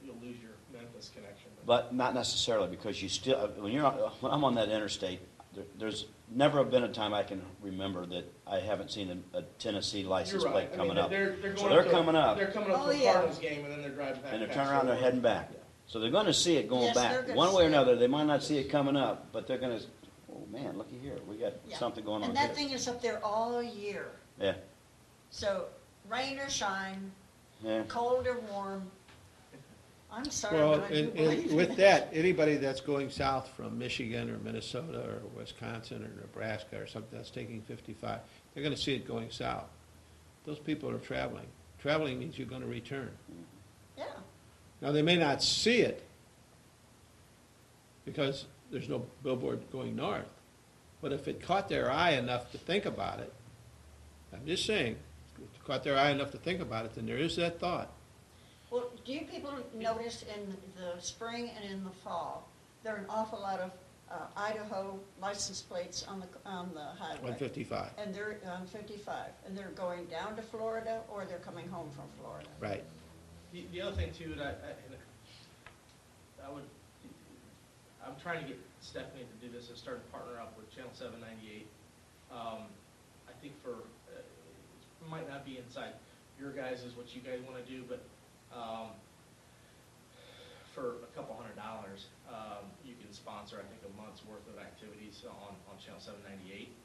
you'll lose your Memphis connection.
But not necessarily, because you still, when I'm on that interstate, there's never been a time I can remember that I haven't seen a Tennessee license
You're
plate
right. I
coming
mean,
up.
they're
So
going
they're
up to-
coming up.
They're coming up
Oh,
to a
yeah.
Cardinals game, and then they're driving back.
And they're
past
turning around, they're
Fort
heading
Worth.
back. So they're going to see it going
Yes, they're
back.
gonna
One way or
see it.
another, they might not see it coming up, but they're going to, oh man, looky here, we got
Yeah.
something going on
And
here.
that thing is up there all year.
Yeah,
So rain or shine,
yeah.
cold or warm, I'm sorry,
well,
but I do
and
believe in
with
it.
that, anybody that's going south from Michigan or Minnesota or Wisconsin or Nebraska or something that's taking 55, they're gonna see it going south. Those people are traveling. Traveling means you're gonna return.
Yeah,
Now, they may not see it because there's no billboard going north, but if it caught their eye enough to think about it, I'm just saying, if it caught their eye enough to think about it, then there is that thought.
well, do you people notice in the spring and in the fall, there are an awful lot of Idaho license plates on the highway?
155,
And they're on 55, and they're going down to Florida, or they're coming home from Florida.
right.
The other thing too, that I'm trying to get Stephanie to do this, I started to partner up with Channel 798. I think it might not be inside your guys' is what you guys want to do, but for a couple $100, you can sponsor, I think, a month's worth of activities on Channel 798.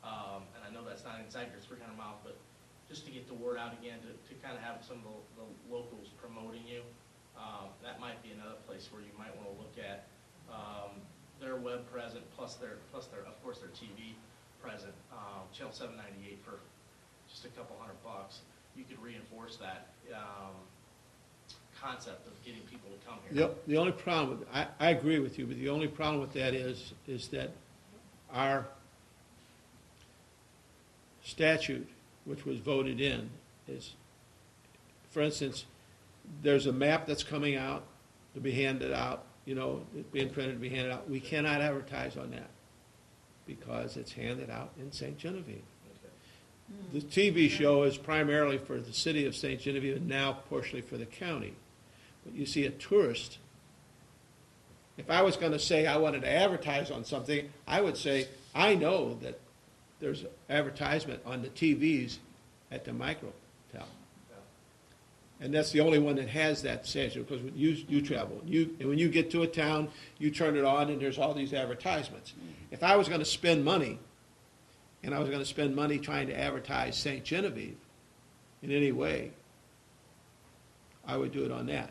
And I know that's not inside your 300 miles, but just to get the word out again, to kind of have some of the locals promoting you, that might be another place where you might want to look at their web present plus their of course their TV present. Channel 798 for just a couple $100. You could reinforce that concept of getting people to come here.
The only problem, I agree with you, but the only problem with that is that our statute, which was voted in, is, for instance, there's a map that's coming out to be handed out, being printed to be handed out. We cannot advertise on that because it's handed out in St. Genevieve.
Okay.
The TV show is primarily for the city of St. Genevieve and now partially for the county. But you see, a tourist, if I was going to say I wanted to advertise on something, I would say, I know that there's advertisement on the TVs at the microtel. And that's the only one that has that station, because you travel. And when you get to a town, you turn it on and there's all these advertisements. If I was going to spend money, and I was going to spend money trying to advertise St. Genevieve in any way, I would do it on that.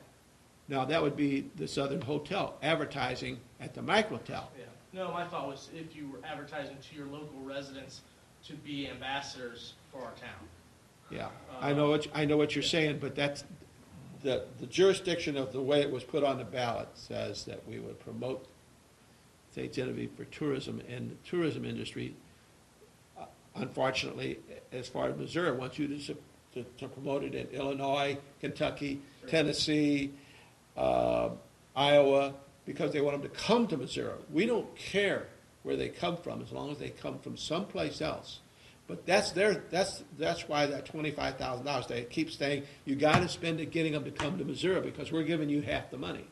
Now, that would be the Southern Hotel advertising at the microtel.
Yeah. No, my thought was if you were advertising to your local residents to be ambassadors for our town.
Yeah, I know what you're saying, but that's, the jurisdiction of the way it was put on the ballot says that we would promote St. Genevieve for tourism, and the tourism industry, unfortunately, as far as Missouri, wants you to promote it in Illinois, Kentucky,
Sure.
Tennessee, Iowa, because they want them to come to Missouri. We don't care where they come from, as long as they come from someplace else. But that's why that $25,000, they keep saying, you gotta spend it getting them to come to Missouri, because we're giving you half the money.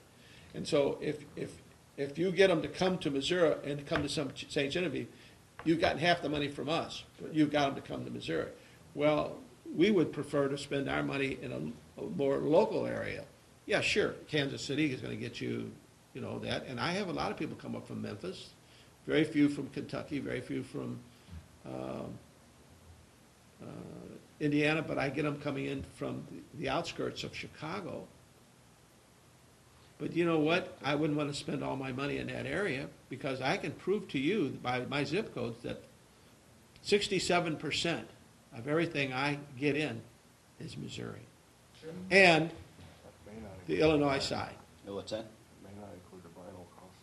And so if you get them to come to Missouri and to come to St. Genevieve, you've gotten half the money from us, but you've got them to come to Missouri. Well, we would prefer to spend our money in a more local area. Yeah, sure, Kansas City is gonna get you, that, and I have a lot of people come up from Memphis, very few from Kentucky, very few from Indiana, but I get them coming in from the outskirts of Chicago. But you know what? I wouldn't want to spend all my money in that area, because I can prove to you by my zip codes that 67% of everything I get in is Missouri. And
May not
the
include-
Illinois side.
What's that?
May not include the vinyl cost.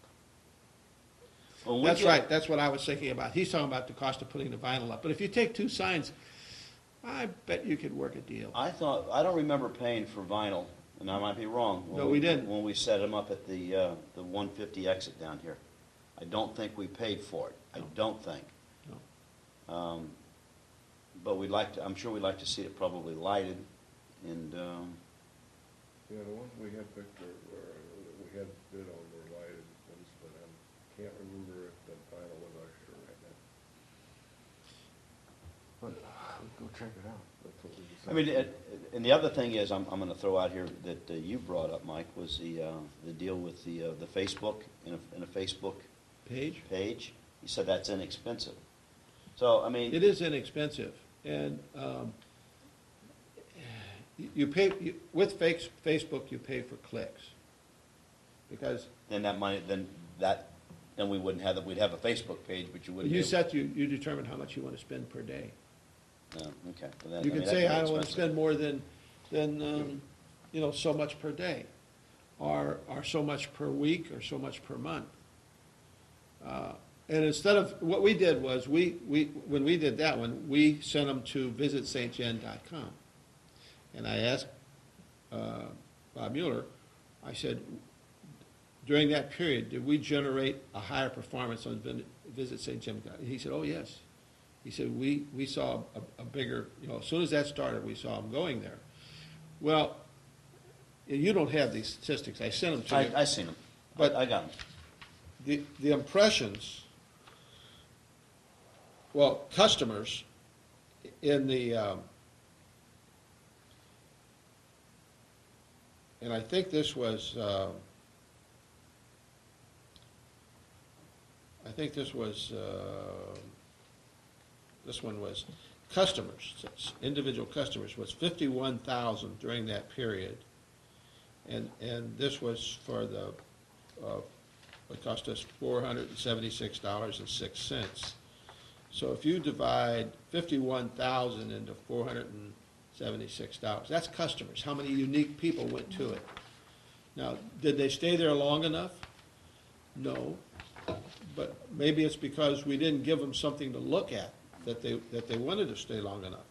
When we
That's
get-
right, that's what I was thinking about. He's talking about the cost of putting the vinyl up. But if you take two signs, I bet you could work a deal.
I don't remember paying for vinyl, and I might be wrong.
No, we didn't.
When we set them up at the 150 exit down here. I don't think we paid for it. I
No.
don't think.
No.
But I'm sure we'd like to see it probably lighted, and,
Yeah, the ones we had picked that we had bid on were lighted ones, but I can't remember if the vinyl was extra right now. But go check it out. That's what we decided.
I mean, and the other thing is, I'm gonna throw out here that you brought up, Mike, was the deal with the Facebook, in a Facebook
Page?
page. You said that's inexpensive. So, I mean.
It is inexpensive, and you pay, with Facebook, you pay for clicks. Because
Then that money, then we wouldn't have, we'd have a Facebook page, but you wouldn't.
you determine how much you want to spend per day.
No, okay. Well, then,
You
I mean,
could
that
say,
can be
I don't want to
expensive.
spend more than so much per day, or so much per week, or so much per month. And instead of, what we did was, when we did that one, we sent them to visitstgen.com. And I asked Bob Mueller, I said, during that period, did we generate a higher performance on Visit St. Genevieve? And he said, oh, yes. He said, we saw a bigger, as soon as that started, we saw them going there. Well, you don't have these statistics. I sent them to you.
I seen them.
But-
I got them.
The impressions, customers in the, and I think this was, this one was customers, individual customers, was 51,000 during that period. And this was for the, it cost us $476.06. So if you divide 51,000 into $476, that's customers. How many unique people went to it? Now, did they stay there long enough? No, but maybe it's because we didn't give them something to look at that they wanted to stay long enough.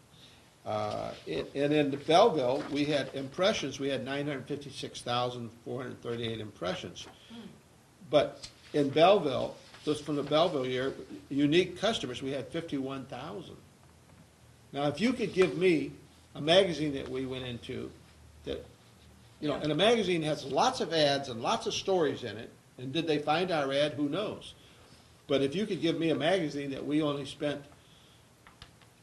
And in Belleville, we had impressions. We had 956,438 impressions. But in Belleville, just from the Belleville year, unique customers, we had 51,000. Now, if you could give me a magazine that we went into that, and a magazine has lots of ads and lots of stories in it, and did they find our ad? Who knows? But if you could give me a magazine that we only spent,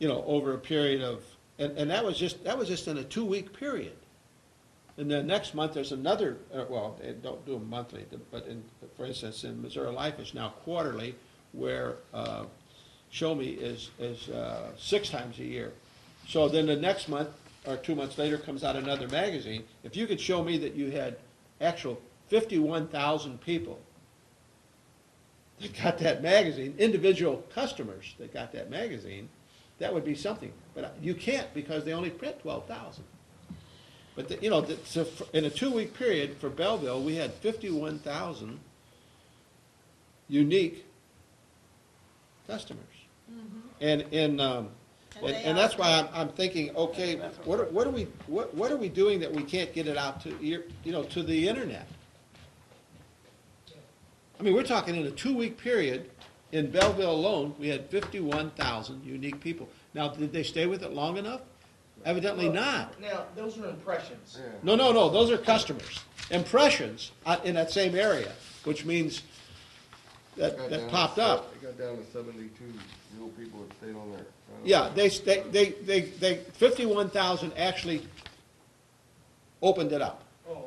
over a period of, and that was just in a 2-week period. And then next month, there's another, they don't do them monthly, but for instance, in Missouri Life, it's now quarterly, where Show Me is 6 times a year. So then the next month, or 2 months later, comes out another magazine. If you could show me that you had actual 51,000 people that got that magazine, individual customers that got that magazine, that would be something. But you can't, because they only print 12,000. But, so in a 2-week period for Belleville, we had 51,000 unique customers.
Mm-hmm.
And that's why I'm thinking, okay, what are we doing that we can't get it out to to the internet? I mean, we're talking in a 2-week period, in Belleville alone, we had 51,000 unique people. Now, did they stay with it long enough? Evidently not.
Now, those are impressions.
Yeah.
No, those are customers. Impressions in that same area, which means
Got
that
down
popped
to
up.
It got down to 72 real people that stayed on there.
Yeah, they 51,000 actually opened it up.
Oh,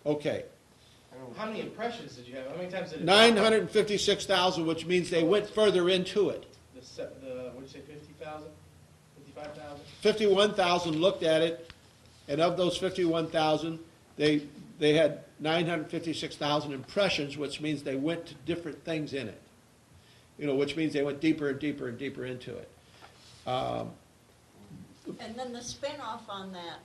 Okay.
okay. How many impressions did you have? How many times did it?
956,000, which means they went further into it.
What'd you say, 50,000? 55,000?
51,000 looked at it, and of those 51,000, they had 956,000 impressions, which means they went to different things in it. You know, which means they went deeper and deeper and deeper into it.
And then the spin-off on that,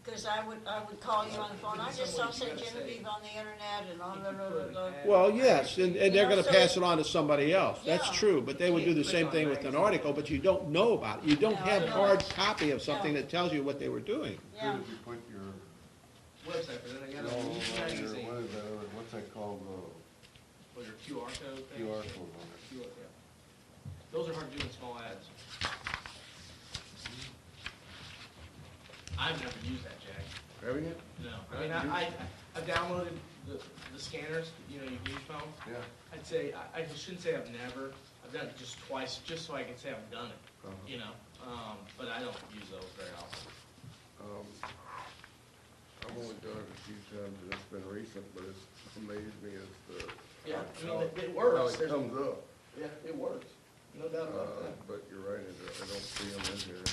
because I would call you on the phone, I just saw St. Genevieve on the internet and all the.
Well, yes, and they're
You know,
gonna
so-
pass it on to somebody else, that's
Yeah.
true, but they would do the same thing with an article, but you don't know about it. You don't have
No.
hard copy of something
No.
that tells you what they were doing.
Yeah.
Good if you put your,
Website, but then I got
no,
a
your,
magazine.
what is that other, what's that called,
Or your QR code thing.
QR code on it.
QR, yeah. Those are hard to do in small ads. I've never used that, Jack.
Haven't you?
No. I mean, I downloaded the scanners, you know, you can use phone.
Yeah.
I'd say, I shouldn't say I've never, I've done it just twice, just so I can say I've done it,
Uh-huh.
you know? But I don't use those very often.
I've only done it a few times, and it's been recent, but it's amazed me as the.
Yeah, I
how-
mean, it
How
works.
it
There's-
comes up.
Yeah, it works. No doubt about that.
But you're right, I don't see them in here.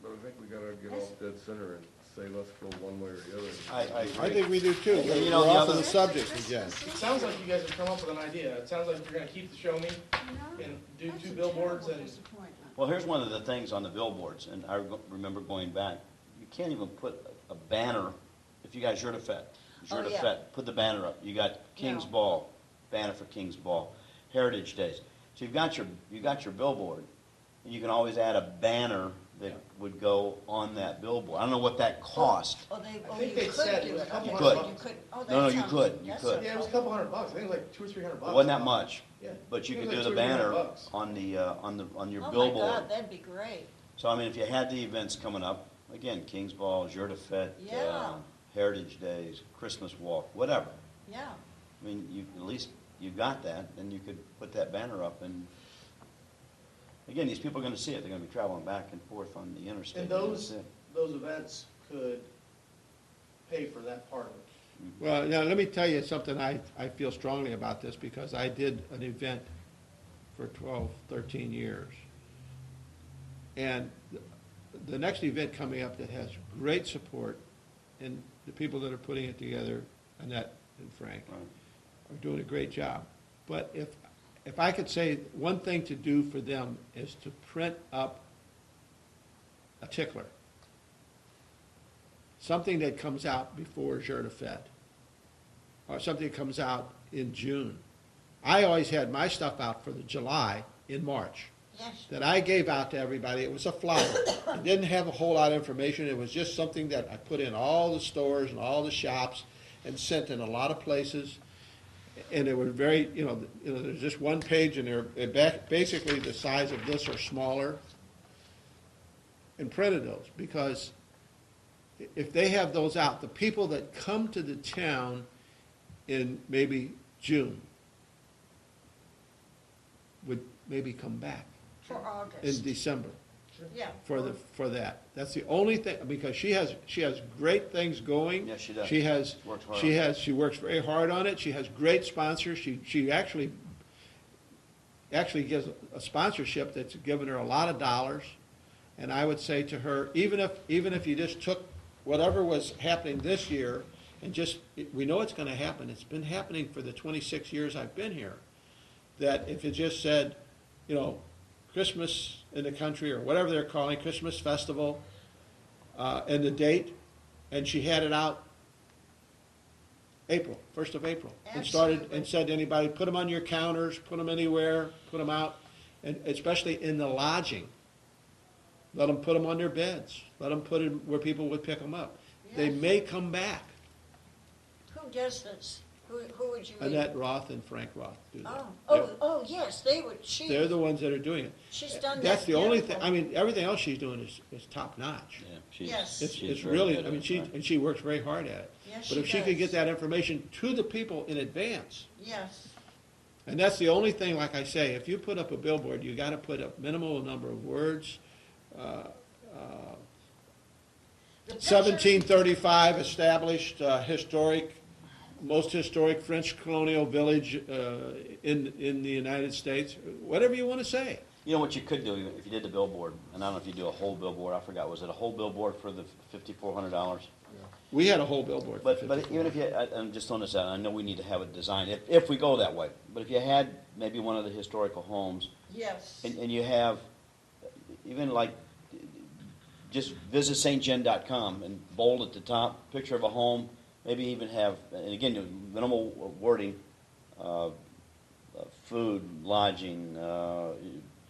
But I think we gotta get off dead center and say, let's go one way or the other.
I
I think we do too.
And you
We're
know, the
off of
other-
the subject again.
It sounds like you guys have come up with an idea. It sounds like you're gonna keep the show me and do
That's
two
a
billboards
terrible
and,
disappointment.
Well, here's one of the things on the billboards, and I remember going back, you can't even put a banner, if you got Jurdafet,
Oh, yeah.
Jurdafet, put the banner up. You got King's
No.
Ball, banner for King's Ball, Heritage Days. So you've got your billboard, and you can always add a banner that would go on that billboard. I don't know what that cost.
Oh,
I
you
think they
could
said
do
it was
it.
a couple
Okay,
hundred
you
bucks.
could, oh, that
No, you
sounds-
could, you
that's
could.
a-
yeah, it was a couple $100. I think it was like $200 or $300.
It wasn't that much,
Yeah.
but you
It
could
was
do
like
the
$200
banner
bucks.
on your
Oh, my
billboard.
God, that'd be great.
So I mean, if you had the events coming up, again, King's Ball, Jurdafet,
Yeah.
Heritage Days, Christmas Walk, whatever.
Yeah.
I mean, you, at least you got that, then you could put that banner up and, again, these people are gonna see it, they're gonna be traveling back and forth on the interstate.
And
They're gonna
those,
see it.
those events could pay for that part of it.
Well, now, let me tell you something, I feel strongly about this, because I did an event for 12, 13 years. And the next event coming up that has great support, and the people that are putting it together, Annette and Frank,
Right.
are doing a great job. But if I could say one thing to do for them is to print up a tickler. Something that comes out before Jour de Fête, or something that comes out in June. I always had my stuff out for the July in March,
Yes.
that I gave out to everybody. It was a flyer. It didn't have a whole lot of information. It was just something that I put in all the stores and all the shops and sent in a lot of places. And it was very, there's just one page, and they're basically the size of this or smaller, and printed those, because if they have those out, the people that come to the town in maybe June would maybe come back
For
in
August.
December
Yeah.
for that. That's the only thing, because she has great things going.
Yeah, she does. Works hard on it.
She works very hard on it. She has great sponsors. She actually gives a sponsorship that's given her a lot of dollars. And I would say to her, even if you just took whatever was happening this year and we know it's gonna happen. It's been happening for the 26 years I've been here. That if it just said, Christmas in the country, or whatever they're calling, Christmas festival, and the date, and she had it out April, 1st of April. And
Absolutely.
said to anybody, put them on your counters, put them anywhere, put them out, and especially in the lodging. Let them put them on their beds. Let them put them where people would pick them up. They
Yes.
may come back.
Who does this? Who would you leave?
Annette Roth and Frank Roth do that.
Yes, they would,
They're the ones that are doing it.
she's done that.
That's the only thing,
beautiful.
I mean, everything else she's doing is top notch.
Yeah, she's,
Yes.
It's
she's
it's
very
really,
good
I
at
mean,
it, right?
and she works very hard at it.
Yes,
But if she could get that information to the people in advance,
Yes,
and that's the only thing, like I say, if you put up a billboard, you gotta put a minimal number of words.
the pictures-
1735 established most historic French colonial village in the United States, whatever you wanna say.
You know what you could do if you did the billboard, and I don't know if you do a whole billboard, I forgot, was it a whole billboard for the $5,400?
We had a whole billboard for
But even if you, I'm just on this, I know we need to have it designed, if we go that way, but if you had maybe one of the historical homes,
Yes,
and you have, even like, just visit stjen.com and bold at the top, picture of a home, maybe even have, and again, minimal wording, food, lodging,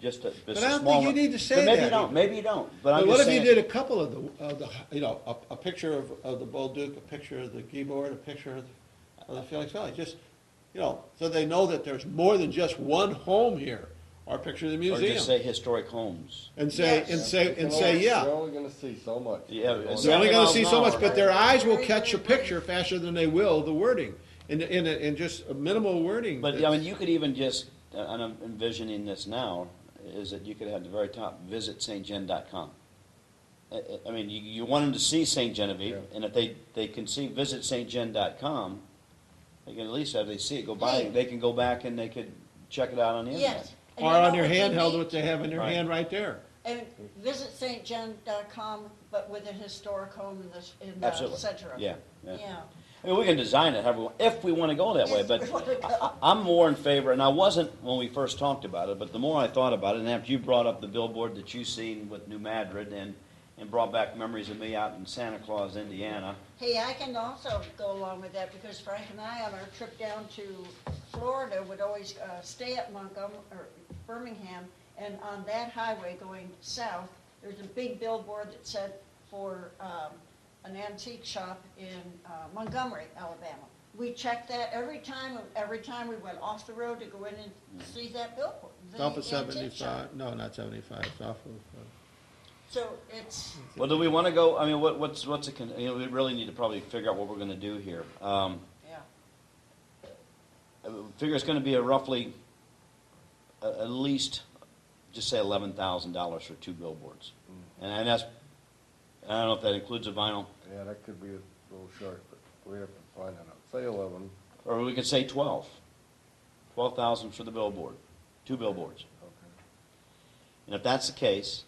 just a
But I don't
small.
think you need to say
But maybe
that
you don't,
even.
maybe you don't, but I'm
But what
just
if you
saying.
did a couple of the you know, a picture of the Bolduc, a picture of the keyboard, a picture of the Felix Valley, just, you know, so they know that there's more than just one home here, or a picture of the
Or just
museum.
say historic homes.
And say,
Yes.
yeah.
They're only gonna see so much.
Yeah,
They're only
70
gonna
miles
see
an
so much,
hour,
but their
right?
eyes will
Very,
catch a
very
picture faster than they will the wording, in just a minimal wording.
But, I mean, you could even just, and I'm envisioning this now, is that you could have at the very top, visit stjen.com. I mean, you want them to see St. Genevieve,
Yeah.
and if they can see visit stjen.com, they can at least, as they see it go by,
Hey.
they can go back and they could check it out on the internet.
yes. And
Or
you know
on their
what they
handheld,
need?
what they have in their
Right.
hand right there.
And visit stjen.com, but with a historic home in the
Absolutely.
center of it.
Yeah, yeah.
Yeah.
I mean, we can design it however, if we want to go that way,
If
but
we wanna go.
I'm more in favor, and I wasn't when we first talked about it, but the more I thought about it, and after you brought up the billboard that you seen with New Madrid and brought back memories of me out in Santa Claus, Indiana.
Hey, I can also go along with that because Frank and I, on our trip down to Florida, would always stay at Montgomery or Birmingham, and on that highway going south, there's a big billboard that said for an antique shop in Montgomery, Alabama. We checked that every time we went off the road to go in and see that billboard.
It's off of
the antique
75,
shop.
no, not 75, it's off of,
So it's,
Well, do we want to go, I mean, what's we really need to probably figure out what we're going to do here.
yeah.
I figure it's going to be a roughly, at least, just say $11,000 for 2 billboards. And that's, I don't know if that includes a vinyl,
Yeah, that could be a little sharp, but we have to find that out. Say 11,
or we could say 12. 12,000 for the billboard, 2 billboards.
okay.
And if that's the case,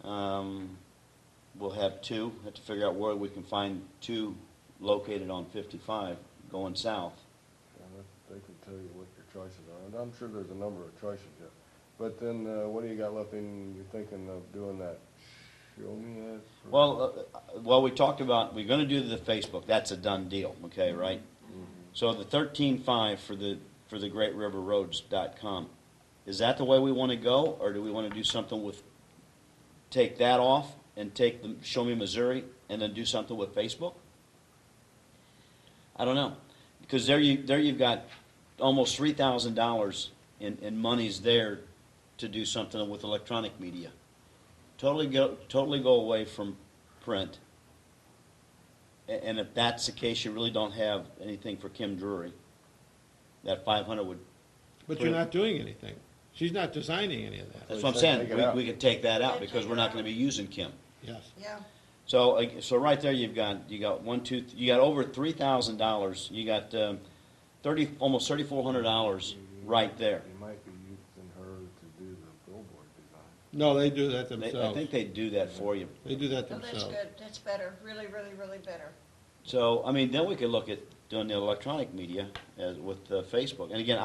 we'll have to figure out where we can find 2 located on 55 going south.
Yeah, they can tell you what your choices are, and I'm sure there's a number of choices yet. But then, what do you got left in, you're thinking of doing that, show me that?
Well, we talked about, we're going to do the Facebook, that's a done deal, okay, right?
Mhm.
So the 13.5 for the GreatRiverRoads.com, is that the way we want to go, or do we want to do something with, take that off and take the Show Me Missouri and then do something with Facebook? I don't know, because there you've got almost $3,000 in monies there to do something with electronic media. Totally go away from print. And if that's the case, you really don't have anything for Kim Drury. That 500 would.
but you're not doing anything. She's not designing any of that.
That's what I'm
Take
saying.
it out.
We could take that out
Yeah,
because
take
we're
it
not
out.
going to be using Kim.
Yes.
Yeah.
So right there you got you got over $3,000. You got almost $3,400 right there.
You might be using her to do the billboard design.
No, they do that
I
themselves.
think they do that for you.
They do that
No, that's
themselves.
good. That's better. Really, really, really better.
So, I mean, then we could look at doing the electronic media with Facebook. And again,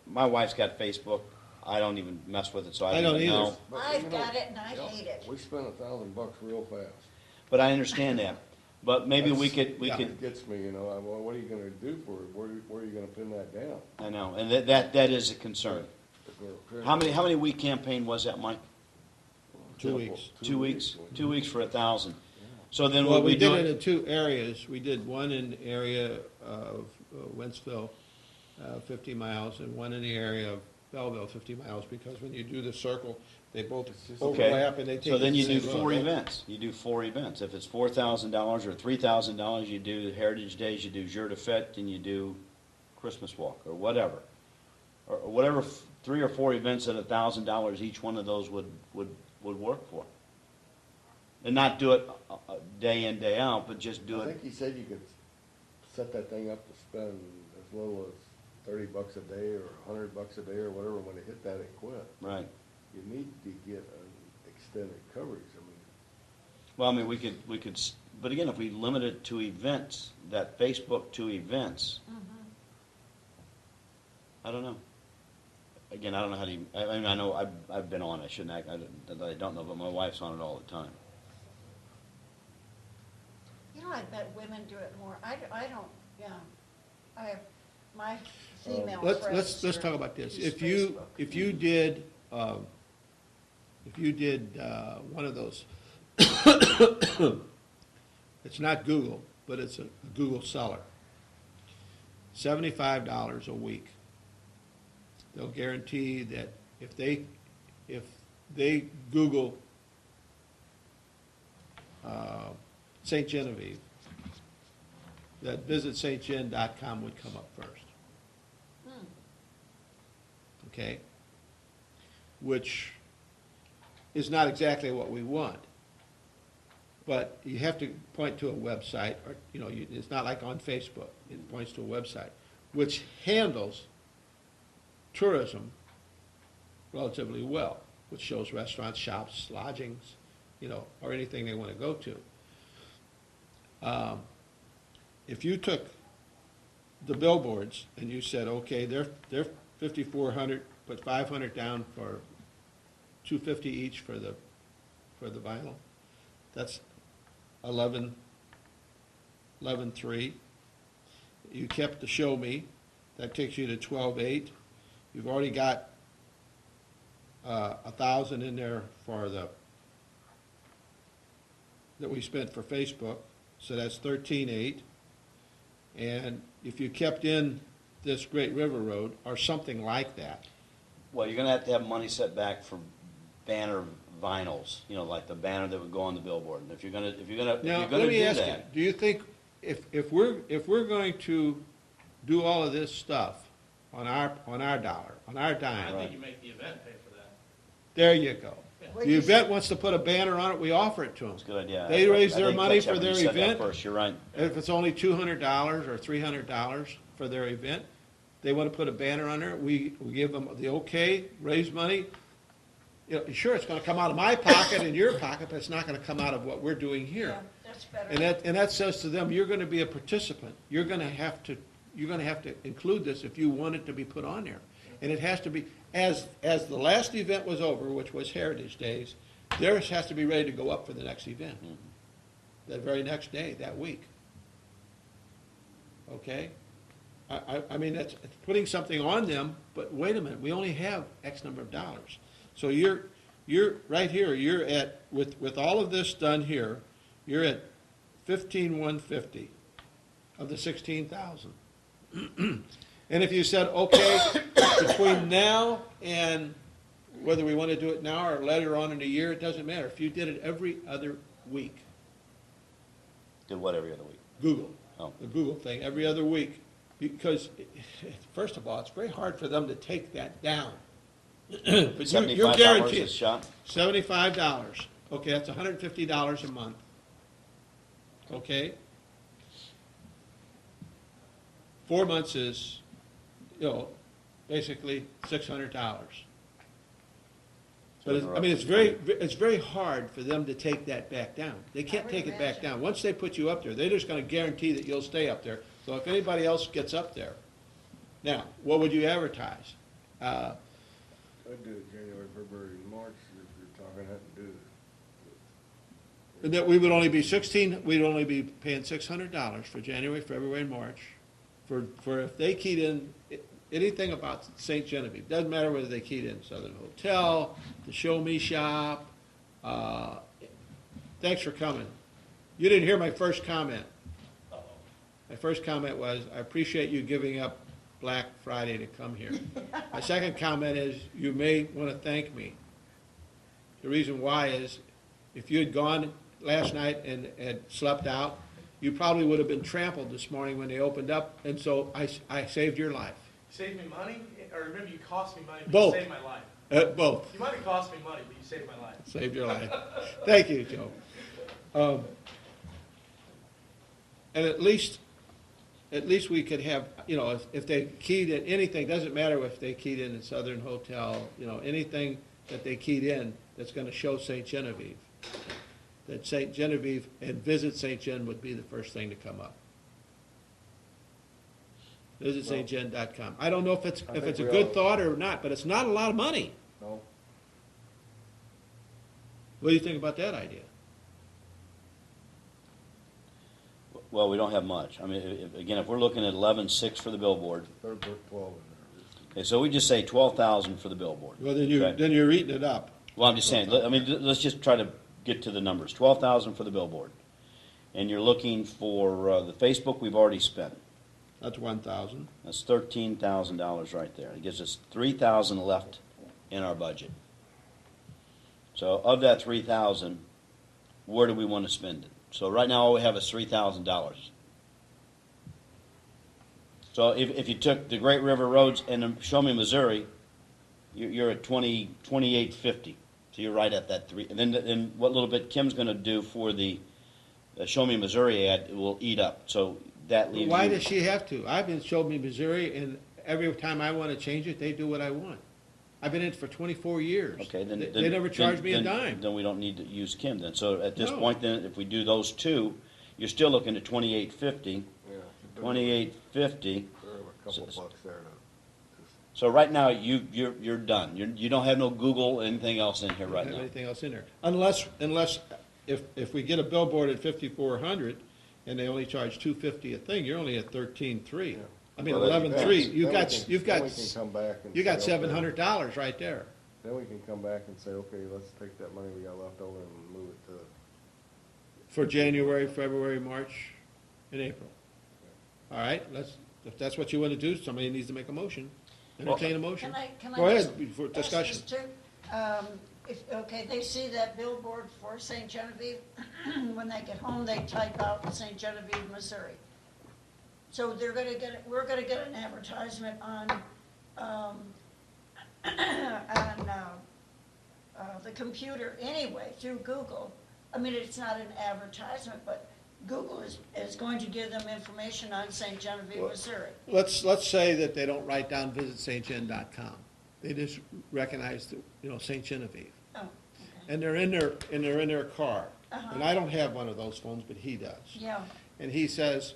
my wife's got Facebook. I don't even mess with it, so I
I
don't
don't
even
either.
know.
But,
I've
you know,
got it and I
yeah,
hate it.
We spent $1,000 real fast.
But I understand that. But maybe we could,
yeah.
It gets me, you know, well, what are you gonna do for it? Where are you gonna pin that down?
I know, and that is a concern. How many week campaign was that, Mike?
2 weeks.
2 weeks? 2 weeks for 1,000. So then
Well,
what
we
we do
did it in 2 areas. We did one in the area of Wentzville, 50 miles, and one in the area of Belleville, 50 miles, because when you do the circle, they both
Okay,
overlap and they take.
so then you
the
do
same
four
road.
events. You do 4 events. If it's $4,000 or $3,000, you do Heritage Days, you do Jour de Fête, and you do Christmas Walk, or whatever. Or whatever, 3 or 4 events at $1,000, each one of those would work for. And not do it day in, day out, but just do
I
it.
think he said you could set that thing up to spend as little as $30 a day or $100 a day or whatever. When it hit that, it quit.
Right.
You need to get an extended coverage. I mean,
Well, I mean, we could, but again, if we limit it to events, that Facebook to events, I don't know. Again, I don't know how to, I mean, I know I've been on, I shouldn't act, I don't know, but my wife's on it all the time.
You know, I bet women do it more. I don't, yeah. I have, my female friends.
Let's talk about this.
use
If you,
Facebook.
if you did, one of those, it's not Google, but it's a Google seller, $75 a week. They'll guarantee that if they Google St. Genevieve, that visitstgen.com would come up first. Okay? Which is not exactly what we want. But you have to point to a website, or, it's not like on Facebook. It points to a website, which handles tourism relatively well, which shows restaurants, shops, lodgings, or anything they want to go to. If you took the billboards and you said, okay, they're $5,400, put $500 down for $250 each for the vinyl, that's 11,3. You kept the Show Me, that takes you to 12,8. You've already got 1,000 in there for that we spent for Facebook, so that's 13,8. And if you kept in this Great River Road or something like that,
Well, you're gonna have to have money set back for banner vinyls, like the banner that would go on the billboard. And if you're gonna
now
do
let me ask you:
that,
do you think if we're going to do all of this stuff on our dollar, on our
I
dime,
think you make the event pay for that.
there you go.
Well,
The
you
event wants to put a banner on it, we offer it to them.
it's a good idea.
They raise
I
their
didn't
money
catch that
for
when you
their
said that
event.
first, you're right.
If it's only $200 or $300 for their event, they want to put a banner on there, we give them the okay, raise money. Sure, it's going to come out of my pocket and your pocket, but it's not going to come out of what we're doing here.
Yeah, that's better.
And that says to them, you're going to be a participant. You're going to have to include this if you want it to be put on there. And it has to be, as the last event was over, which was Heritage Days, theirs has to be ready to go up for the next event. That very next day, that week. Okay? I mean, it's putting something on them, but wait a minute, we only have X number of dollars. So you're right here, you're at, with all of this done here, you're at 15,150 of the 16,000. And if you said, okay, between now and whether we want to do it now or later on in the year, it doesn't matter. If you did it every other week,
Did what every other week?
Google,
Oh.
the Google thing, every other week, because first of all, it's very hard for them to take that down. But you're
$75
guaranteed
a shot?
$75. Okay, that's $150 a month. Okay? 4 months is, basically $600. But it's very hard for them to take that back down. They can't
would
take it back
imagine.
down. Once they put you up there, they're just going to guarantee that you'll stay up there. So if anybody else gets up there, now, what would you advertise?
I'd do it January, February, and March, if you're talking that to do it.
And that we would only be we'd only be paying $600 for January, February, and March, for if they keyed in anything about St. Genevieve. Doesn't matter whether they keyed in Southern Hotel, the Show Me Shop. Thanks for coming. You didn't hear my first comment. My first comment was, I appreciate you giving up Black Friday to come here. My second comment is, you may want to thank me. The reason why is, if you had gone last night and had slept out, you probably would have been trampled this morning when they opened up, and so I saved your life.
You saved me money, or maybe you cost me money, but
Both.
you saved my life.
Both.
You might have cost me money, but you saved my life.
Saved your life. Thank you, Joe. And at least we could have, you know, if they keyed in anything, doesn't matter if they keyed in a Southern Hotel, you know, anything that they keyed in that's going to show St. Genevieve, that St. Genevieve and Visit St. Gen would be the first thing to come up. VisitStGen.com. I don't know if it's
I think
a
we
good
all-
thought or not, but it's not a lot of money.
No?
What do you think about that idea?
Well, we don't have much. I mean, again, if we're looking at 11.6 for the billboard,
Third put 12 in there.
okay, so we just say 12,000 for the billboard.
Well, then
okay?
you're eating it up.
Well, I'm just saying, I mean, let's just try to get to the numbers. 12,000 for the billboard. And you're looking for the Facebook we've already spent.
That's 1,000.
That's $13,000 right there. It gives us 3,000 left in our budget. So of that 3,000, where do we want to spend it? So right now all we have is $3,000. So if you took the Great River Roads and Show Me Missouri, you're at 2850. So you're right at that three. And then what little bit Kim's going to do for the Show Me Missouri ad will eat up. So that leaves.
Why
you-
does she have to? I've been Show Me Missouri, and every time I want to change it, they do what I want. I've been in it for 24 years.
Okay, then
They never charged me a dime.
Then we don't need to use Kim then. So at this
No.
point, then, if we do those two, you're still looking at 2850.
Yeah.
2850.
There are a couple of bucks there to just.
So right now you're done. You don't have no Google anything else in here
I
right
don't have
now.
anything else in there. Unless if we get a billboard at 5,400 and they only charge $250 a thing, you're only at 13,300.
Yeah.
I mean,
Well, that
11,300.
depends.
You've
Then
got
we can come back and
you got
say, okay.
$700 right there.
Then we can come back and say, okay, let's take that money we got left over and move it to,
For January, February, March, and April. All right, if that's what you want to do, somebody needs to make a motion. Entertain a motion.
Can I
Go
just
ahead, before
ask
discussion.
this too? Okay, they see that billboard for St. Genevieve, when they get home, they type out St. Genevieve, Missouri. So we're gonna get an advertisement on the computer anyway, through Google. I mean, it's not an advertisement, but Google is going to give them information on St. Genevieve,
Well-
Missouri.
Let's say that they don't write down visitstgen.com. They just recognize St. Genevieve.
Oh, okay.
And they're in their car.
Uh-huh.
And I don't have one of those phones, but he does.
Yeah,
And he says,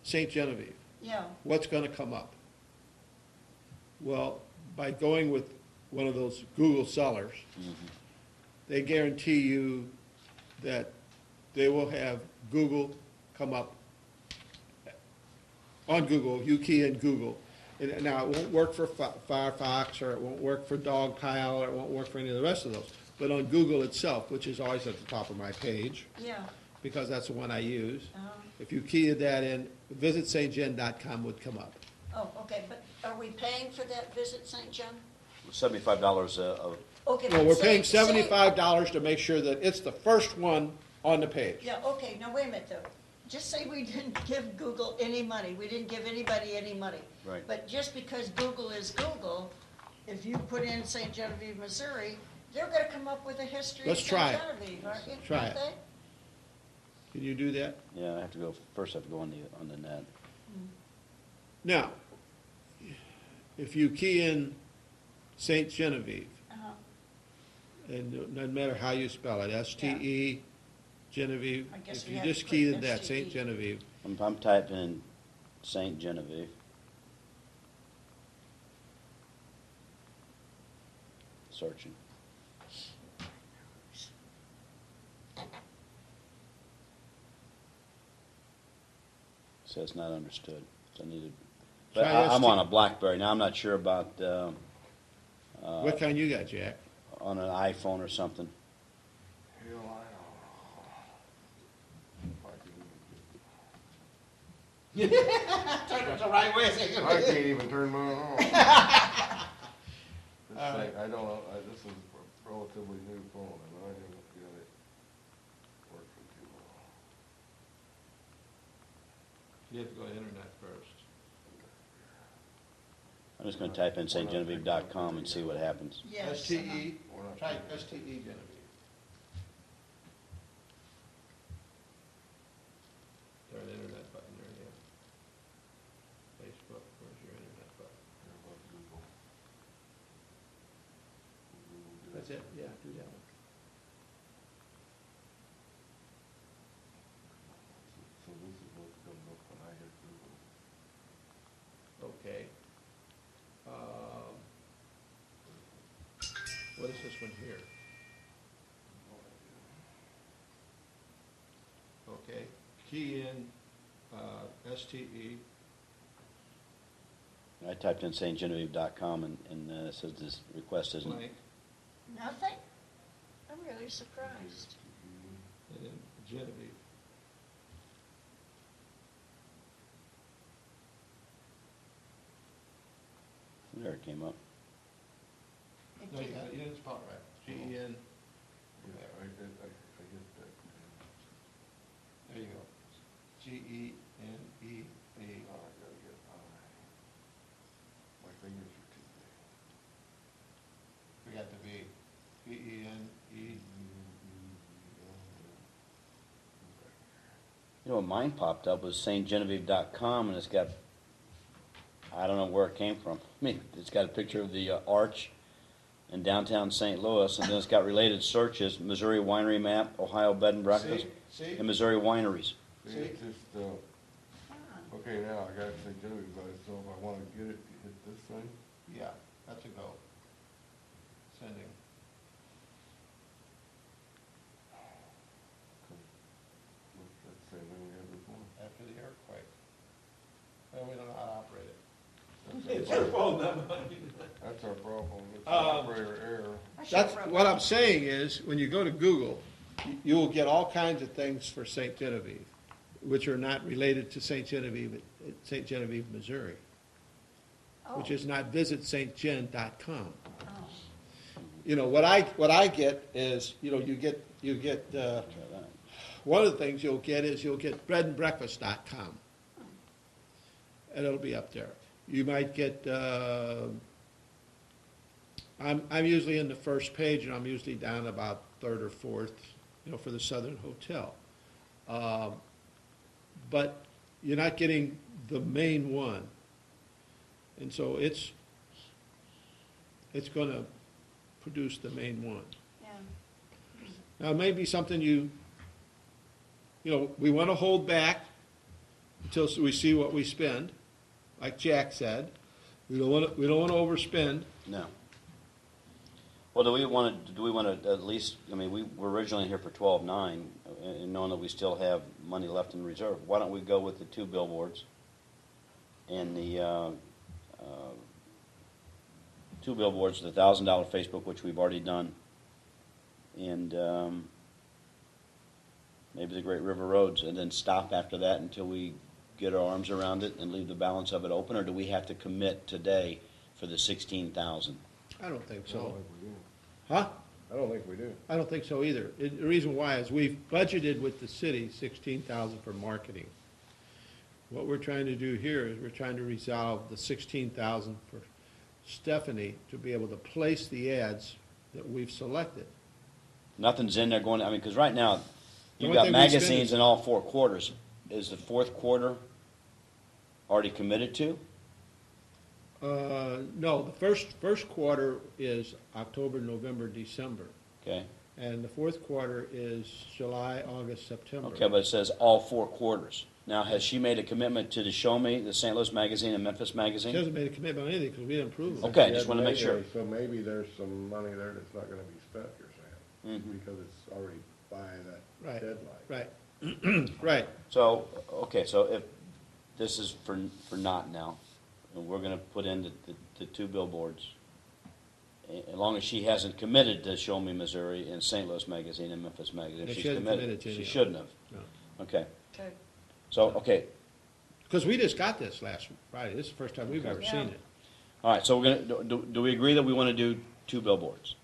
St. Genevieve,
yeah,
what's gonna come up? Well, by going with one of those Google sellers, they guarantee you that they will have Google come up on Google. You key in Google. And now, it won't work for Firefox, or it won't work for Dogpile, or it won't work for any of the rest of those. But on Google itself, which is always at the top of my page,
yeah.
because that's the one I use,
Uh-huh.
if you keyed that in, visitstgen.com would come up.
Oh, okay, but are we paying for that Visit St. John?
$75 a
Okay.
Well,
but
we're
say-
paying
say-
$75 to make sure that it's the first one on the page.
Yeah, okay, now wait a minute though. Just say we didn't give Google any money, we didn't give anybody any money.
Right.
But just because Google is Google, if you put in St. Genevieve, Missouri, they're gonna come up with a history of
Let's
St.
try it.
Genevieve, aren't you?
Try
Aren't
it.
they?
Can you do that?
Yeah, I have to go first. I have to go on the net.
Now, if you key in St. Genevieve,
Uh-huh.
and it doesn't matter how you spell it, STE, Genevieve,
I guess
if
we
you
have to
just
put
key in that,
STE.
St. Genevieve,
I'm typing in St. Genevieve. Searching. Says not understood. So I needed. But
Try
I'm
ST.
on a BlackBerry now. I'm not sure about
what kind you got, Jack?
on an iPhone or something.
Hell, I don't know.
Turn it the right way. So
I can't even turn mine on. This
All
thing,
right.
I don't know, this is a relatively new phone, and I haven't got it working too well.
You have to go to internet first.
I'm just gonna type in stgenevieve.com and see what happens.
Yes.
STE,
We're not
try
doing it.
STE Genevieve. There's an internet button there, yeah. Facebook, where's your internet button?
Here, about Google. Google do
That's it, yeah, do that one.
So this is what comes up when I hit Google.
Okay. What is this one here? Okay, key in, STE,
I typed in stgenevieve.com and it says this request isn't.
blank,
Nothing? I'm really surprised.
and then Genevieve.
There it came up.
It
No, you
did.
got it, you didn't spell it right. GEN,
Yeah, I hit that.
there you go. GENEV.
Oh, I gotta get my fingers are too big.
We got the V. GENE.
You know, what mine popped up was stgenevieve.com, and it's got, I don't know where it came from. I mean, it's got a picture of the arch in downtown St. Louis, and then it's got related searches: Missouri winery map, Ohio bed and breakfast,
See?
and Missouri wineries.
See,
See?
it's just,
Ah.
okay, now I gotta say Genevieve about it, so if I wanna get it, hit this thing.
Yeah, that's a go. Sending.
That's the same thing we had before.
After the earthquake. Well, we don't know how to operate it.
That's
It's
our
your
problem.
phone number.
That's our problem, it's
Um,
operator error.
I should
That's,
have
what I'm saying is, when you go to Google, you will get all kinds of things for St. Genevieve, which are not related to St. Genevieve, St. Genevieve, Missouri, which
Oh,
is not visitstgen.com.
oh.
You know, what I get is, you know, you get,
Try that.
one of the things you'll get is you'll get breadandbreakfast.com. And it'll be up there. You might get, I'm usually in the first page, and I'm usually down about third or fourth, you know, for the Southern Hotel. But you're not getting the main one. And so it's gonna produce the main one.
Yeah.
Now, it may be something you know, we wanna hold back until we see what we spend, like Jack said. We don't wanna overspend.
No. Well, do we want to at least, I mean, we were originally here for 12.9, and knowing that we still have money left in reserve, why don't we go with the 2 billboards and the 2 billboards, the $1,000 Facebook, which we've already done, and maybe the Great River Roads, and then stop after that until we get our arms around it and leave the balance of it open, or do we have to commit today for the 16,000?
I don't think
I don't
so.
think we do.
Huh?
I don't think we do.
I don't think so either. The reason why is we've budgeted with the city 16,000 for marketing. What we're trying to do here is we're trying to resolve the 16,000 for Stephanie to be able to place the ads that we've selected.
Nothing's in there going, I mean, because right now,
The
you've
only
got
thing we spend
magazines
is-
in all 4 quarters. Is the 4th quarter already committed to?
No, the first quarter is October, November, December.
Okay,
And the fourth quarter is July, August, September.
okay, but it says all 4 quarters. Now, has she made a commitment to the Show Me, the St. Louis Magazine and Memphis
She
Magazine?
hasn't made a commitment on anything because we didn't approve it.
Okay,
She
just wanna
hasn't
make sure.
made any, So maybe there's some money there that's not gonna be spent, you're saying,
Mhm.
because it's already by that
Right.
deadline.
Right, right.
So, okay, so if, this is for not now, and we're gonna put in the 2 billboards. As long as she hasn't committed to Show Me Missouri and St. Louis Magazine and Memphis Magazine,
Yeah,
if
she
she's
hasn't
committed.
committed to any
She
of
shouldn't have.
No.
Okay,
Okay.
so, okay,
Because we just got this last Friday. This is the first time we've ever
Yeah.
seen it.
All right, so we're gonna, do we agree that we want to do 2 billboards?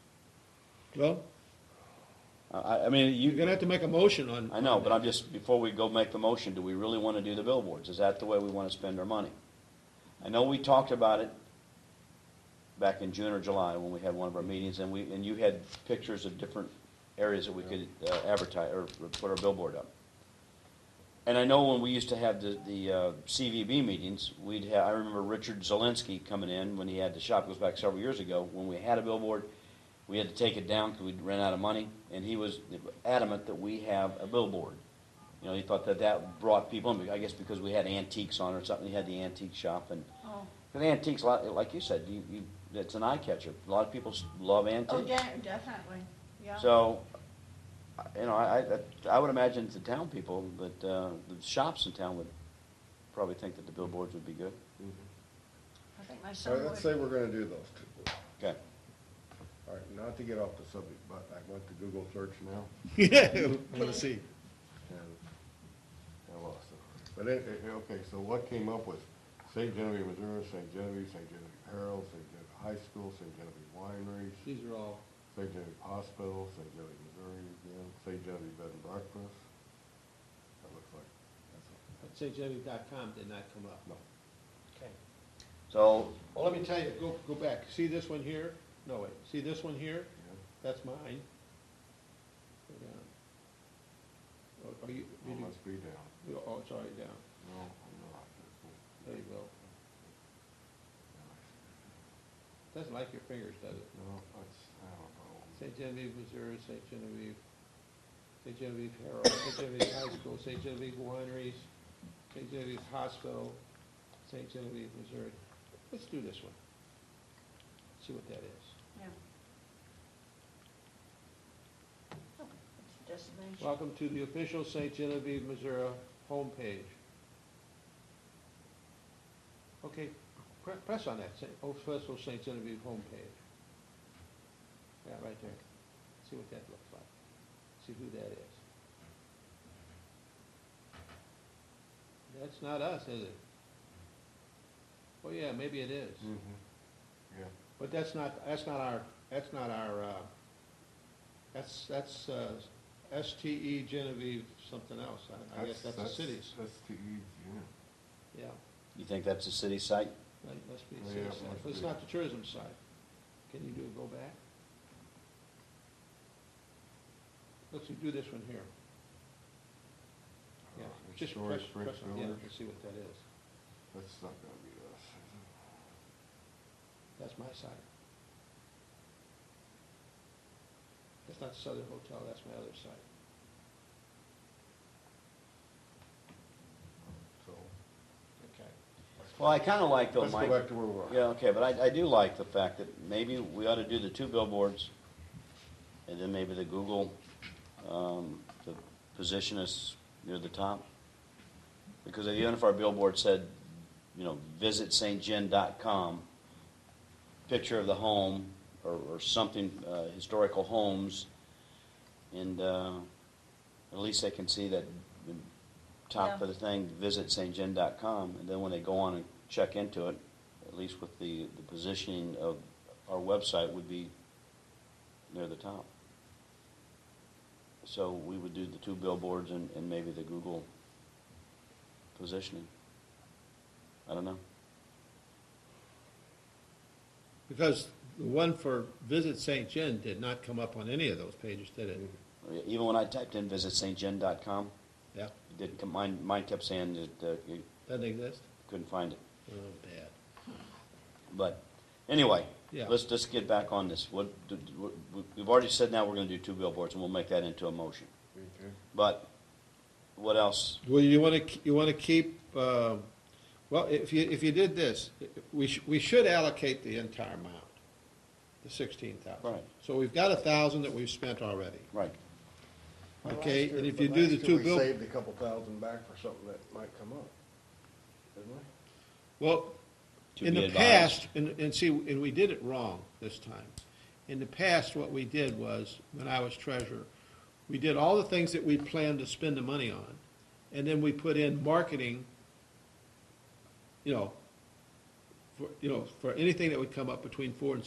Well,
I mean,
you're gonna have to make a motion on.
I know,
on
but
that.
I'm just, before we go make the motion, do we really want to do the billboards? Is that the way we want to spend our money? I know we talked about it back in June or July when we had one of our meetings, and you had pictures of different areas that we could advertise or put our billboard up. And I know when we used to have the CVB meetings, I remember Richard Zielinski coming in when he had the shop, it goes back several years ago, when we had a billboard, we had to take it down because we'd ran out of money, and he was adamant that we have a billboard. You know, he thought that brought people in, I guess because we had antiques on it or something, he had the antique shop, and,
Oh,
because antiques, like you said, it's an eye catcher. A lot of people love antiques.
oh, definitely, yeah.
So, you know, I would imagine the town people, that the shops in town would probably think that the billboards would be good.
I think my
All
son
right, let's
would.
say we're gonna do those two.
Okay.
All right, not to get off the subject, but I went to Google search now,
Yeah, I wanna see.
and I lost it. But okay, so what came up was St. Genevieve, Missouri, St. Genevieve Herald, St. Genevieve High School, St. Genevieve Wineries,
These are all,
St. Genevieve Hospital, St. Genevieve, Missouri, again, St. Genevieve Bed and Breakfast. That looks like, that's,
StGenevieve.com did not come up.
no.
Okay.
So,
Well, let me tell you, go back. See this one here? No, wait. See this one here?
Yeah.
That's mine. Go down. Oh, are you,
It must be down.
oh, it's already down.
No, I'm not.
There you go. Doesn't like your fingers, does it?
No, that's, I don't know.
St. Genevieve, Missouri, St. Genevieve Herald, St. Genevieve High School, St. Genevieve Wineries, St. Genevieve Hospital, St. Genevieve, Missouri. Let's do this one. See what that is.
Yeah. Oh, it's a destination.
Welcome to the official St. Genevieve, Missouri homepage. Okay, press on that, official St. Genevieve homepage. Yeah, right there. See what that looks like. See who that is. That's not us, is it? Oh, yeah, maybe it is.
Yeah.
But that's not our, that's STE Genevieve something else. I guess that's the city's.
That's the,
Yeah,
you think that's a city site?
that must be the
Yeah,
city
it
side.
must
But it's
be.
not the tourism side. Can you go back? Let's do this one here. Yeah, just
Historic
press
brick
on, yeah,
builders.
let's see what that is.
That's not gonna be us, is it?
That's my side. That's not Southern Hotel, that's my other side.
So,
Okay.
Well, I kind of like though,
let's
Mike.
go back to where we were.
Yeah, okay, but I do like the fact that maybe we ought to do the 2 billboards, and then maybe the Google, to position us near the top. Because even if our billboard said, you know, visit stgen.com, picture of the home, or something, historical homes, and at least they can see that the top
Yeah.
of the thing, visit stgen.com, and then when they go on and check into it, at least with the positioning of our website would be near the top. So we would do the 2 billboards and maybe the Google positioning. I don't know.
Because the one for Visit St. John did not come up on any of those pages, did it?
Even when I typed in visit stgen.com,
Yeah,
it didn't come, mine kept saying that you
doesn't exist?
couldn't find it.
Oh, bad.
But anyway,
Yeah.
let's just get back on this. We've already said now we're going to do 2 billboards, and we'll make that into a motion.
Okay.
But what else?
Well, you want to keep, well, if you did this, we should allocate the entire amount, the 16,000.
Right.
So we've got 1,000 that we've spent already.
Right.
Okay, and if you do the 2
We
bill,
saved a couple thousand back for something that might come up, didn't we?
well,
To
in
be
the
advised.
past, and we did it wrong this time. In the past, what we did was, when I was treasurer, we did all the things that we planned to spend the money on, and then we put in marketing for anything that would come up between $4,000 and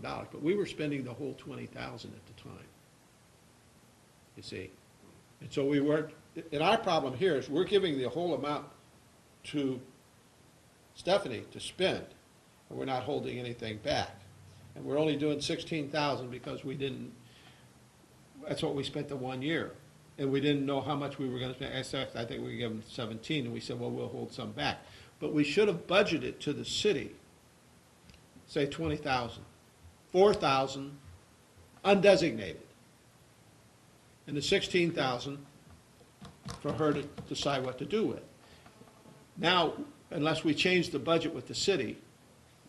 $6,000, but we were spending the whole 20,000 at the time. You see? And so we weren't, and our problem here is we're giving the whole amount to Stephanie to spend, and we're not holding anything back. And we're only doing 16,000 because we didn't, that's what we spent the 1 year. And we didn't know how much we were gonna spend. I think we gave them 17, and we said, well, we'll hold some back. But we should have budgeted to the city, say 20,000, 4,000 undesignated, and the 16,000 for her to decide what to do with. Now, unless we change the budget with the city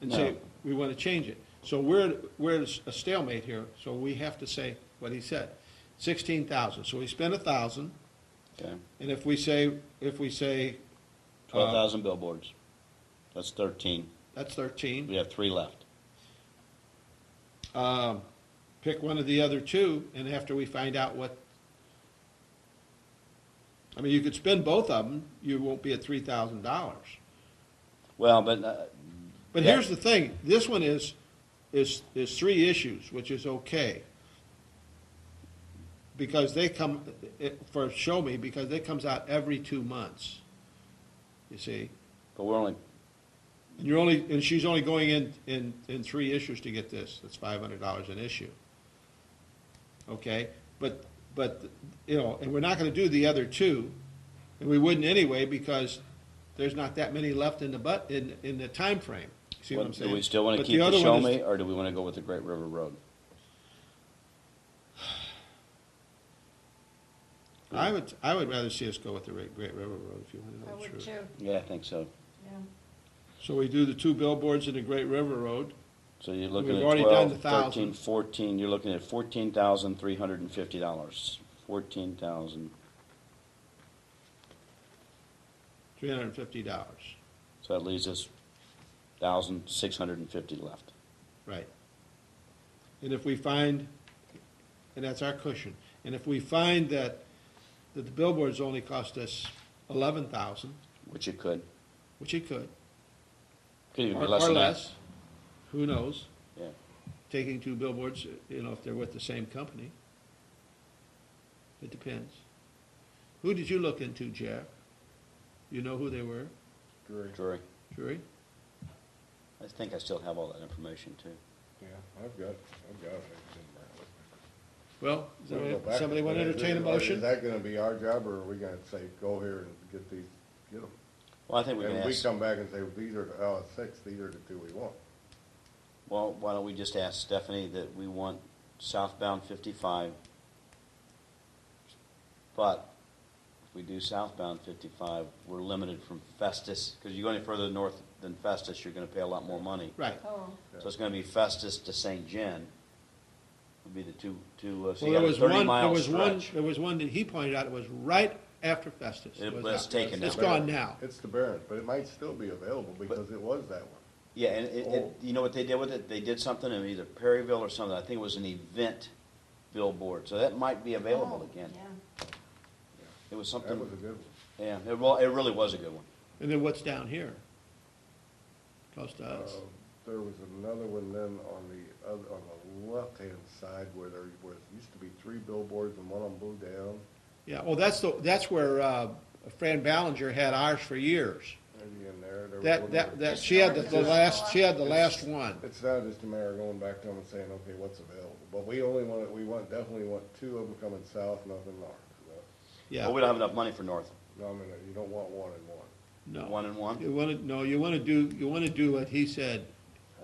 and say
No.
we want to change it. So we're a stalemate here, so we have to say what he said, 16,000. So we spent 1,000,
Okay,
and if we say
12,000 billboards. That's 13.
that's 13.
We have 3 left.
Pick one of the other two, and after we find out what, I mean, you could spend both of them, you won't be at $3,000.
Well, but,
But
Yeah.
here's the thing, this one is 3 issues, which is okay. Because they come, for Show Me, because it comes out every 2 months, you see?
but we're only,
And she's only going in 3 issues to get this, that's $500 an issue. Okay, but, and we're not gonna do the other 2, and we wouldn't anyway, because there's not that many left in the time frame. See what I'm saying?
do we still want to
But
keep the
other
Show
one is-
Me, or do we want to go with the Great River Road?
I would rather see us go with the Great River Road, if you want to
I
know the
would
truth.
too,
Yeah, I think so.
yeah.
So we do the 2 billboards in the Great River Road.
So you're looking
We've
at
already done
12,
the 1,000.
13, 14, you're looking at $14,350. 14,000,
$350,
so that leaves us 1,650 left.
right. And if we find, and that's our cushion, and if we find that the billboards only cost us 11,000,
Which it could.
which it could,
Could even be
or
less than that.
less, who knows?
Yeah.
Taking 2 billboards, if they're with the same company. It depends. Who did you look into, Jeff? You know who they were?
Drury.
Jury?
I think I still have all that information too.
Yeah, I've got it.
Well,
We'll go back.
somebody want to
But is
entertain a
it-
motion?
Is that gonna be our job, or are we gonna say, go here and get them?
Well, I think we can
And we
ask,
come back and say, these are, 6, these are the 2 we want.
well, why don't we just ask Stephanie that we want southbound 55, but if we do southbound 55, we're limited from Festus, because you go any further north than Festus, you're gonna pay a lot more money.
Right.
Oh,
So it's gonna be Festus to St. John, would be the two, so
Well,
you got a 30-mile stretch.
there was one that he pointed out, it was right after Festus.
It
was
was
out.
taken
It's
now.
gone now.
It's the Baron, but it might still be available because it was that one.
Yeah, and
Oh.
you know what they did with it? They did something in either Perryville or something, I think it was an event billboard, so that might be available
oh,
again.
yeah.
It was
That
something,
was a good one.
yeah, it really was a good one.
And then what's down here? Close to us.
There was another one then on the left-hand side where there used to be 3 billboards and one of them blew down.
Yeah, well, that's where Fran Ballinger had ours for years.
Maybe in there. There was one
That,
more.
she had the last one.
It's not just a matter of going back to them and saying, okay, what's available? But we definitely want 2 of them coming south, nothing north.
Yeah.
But we don't have enough money for north.
No, I mean, you don't want 1 and 1.
No.
1 and 1?
You want to do what he said.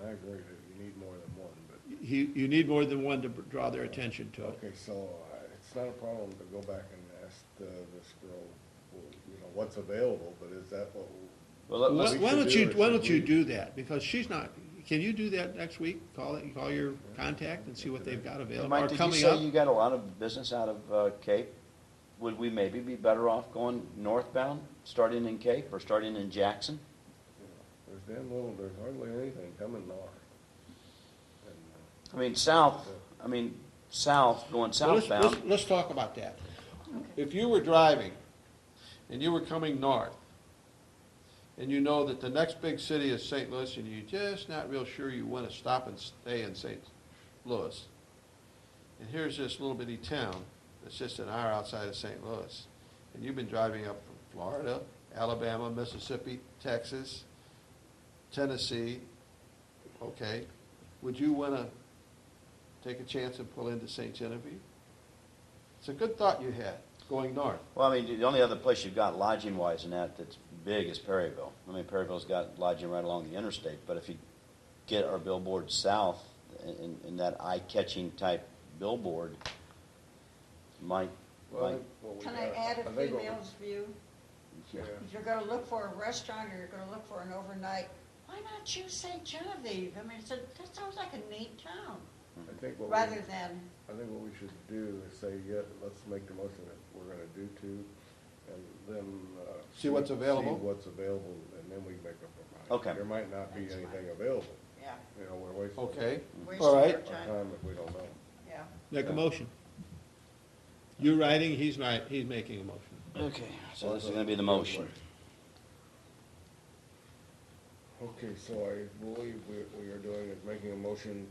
I agree that you need more than 1, but.
You need more than one to draw their attention to it.
Okay, so it's not a problem to go back and ask this girl, what's available, but is that what?
Well,
Why
let's,
we
why
should
don't
do,
you,
or
why
should
don't you
we?
do that? Because she's not, can you do that next week? Call your contact and see what they've got available,
Mike,
or
did you
coming
say
up.
you got a lot of business out of Cape? Would we maybe be better off going northbound, starting in Cape or starting in Jackson?
There's hardly anything coming north. And,
I mean, south, going
Well,
southbound.
let's talk about that. If you were driving and you were coming north and you know that the next big city is St. Louis, and you're just not real sure you want to stop and stay in St. Louis, and here's this little bitty town that's just an hour outside of St. Louis, and you've been driving up from Florida, Alabama, Mississippi, Texas, Tennessee, okay, would you want to take a chance and pull into St. Genevieve? It's a good thought you had, going north.
Well, I mean, the only other place you've got lodging-wise in that's big is Perryville. I mean, Perryville's got lodging right along the interstate, but if you get our billboard south in that eye-catching type billboard, might,
Well, we
Can I
got-
add a
think what we-
female's view?
Yeah.
If you're gonna look for a restaurant or you're gonna look for an overnight, why not choose St. Genevieve? I mean, that sounds like a neat town,
I think what
rather
we,
than,
I think what we should do is say, yeah, let's make the motion that we're gonna do two, and then,
See what's available?
See what's available, and then we make up our mind.
Okay.
There might not be
That's fine.
anything available,
yeah,
you know, we're wasting.
Okay,
wasting
all
our
right,
Our
time,
time if we don't know.
yeah.
make a
Yeah.
motion. You're writing, he's making a motion.
okay, so this is gonna be the motion.
Okay, so I believe we are doing is making a motion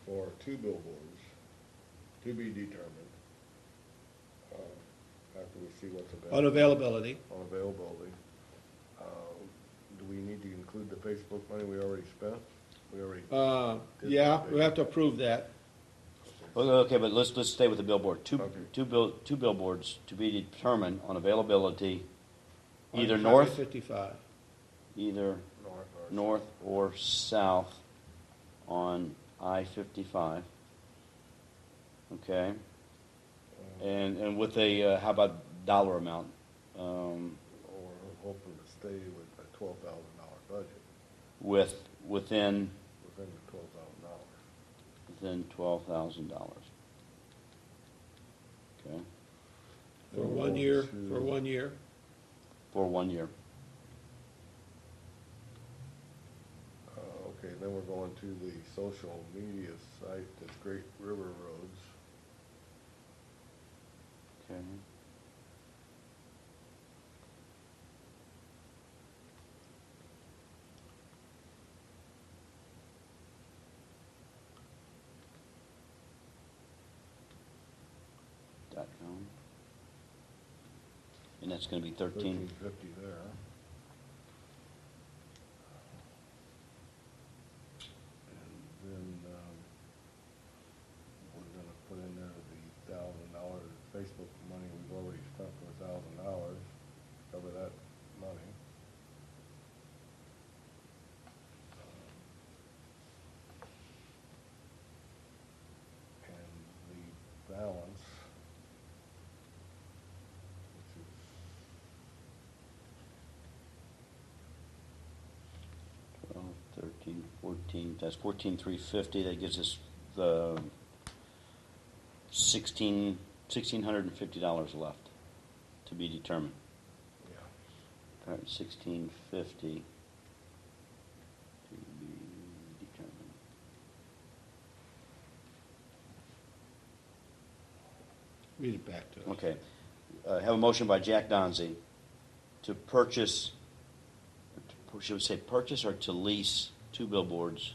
for two billboards to be determined, after we see what's available.
On availability,
On availability. Do we need to include the Facebook money we already spent? We already.
yeah, we have to approve that.
Okay, but let's stay with the billboard.
Okay.
Two billboards to be determined on availability,
on
either
Highway
north,
55.
either north or south on I-55. Okay, and with a, how about dollar amount?
Or hoping to stay with a $12,000 budget,
Within
within the $12,000.
within $12,000. Okay,
For
Then we'll
1
go
year,
to-
for 1 year.
for 1 year.
Okay, then we're going to the social media site, that's Great River Roads.
Okay. .com. And that's gonna be
1350 there. And then, we're gonna put in there the $1,000 Facebook money we've already spent for $1,000, cover that money. And the balance, which is
12, 13, 14, that's 14,350, that gives us the $1,650 left to be determined.
yeah.
All right, 1,650 to be determined.
Read it back to us.
Okay, have a motion by Jack Donzi to purchase, should we say purchase or to lease two billboards?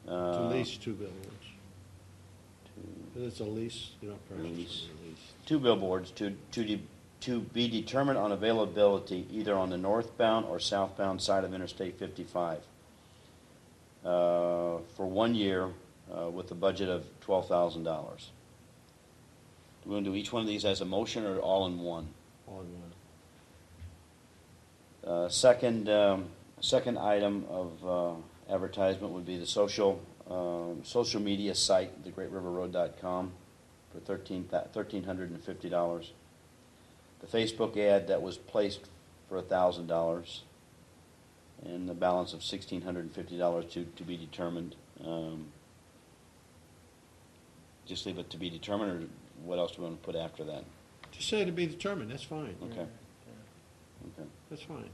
To lease 2 billboards.
to-
If it's a lease, you don't purchase,
Lease.
it's a lease.
Two billboards to be determined on availability either on the northbound or southbound side of Interstate 55 for 1 year with a budget of $12,000. Do we want to do each one of these as a motion or all in one?
All in one.
Second item of advertisement would be the social media site, thegreatriverroad.com, for $1,350. The Facebook ad that was placed for $1,000, and the balance of $1,650 to be determined. Just leave it to be determined, or what else do we want to put after that?
Just say to be determined, that's fine.
Okay. Okay.
That's fine.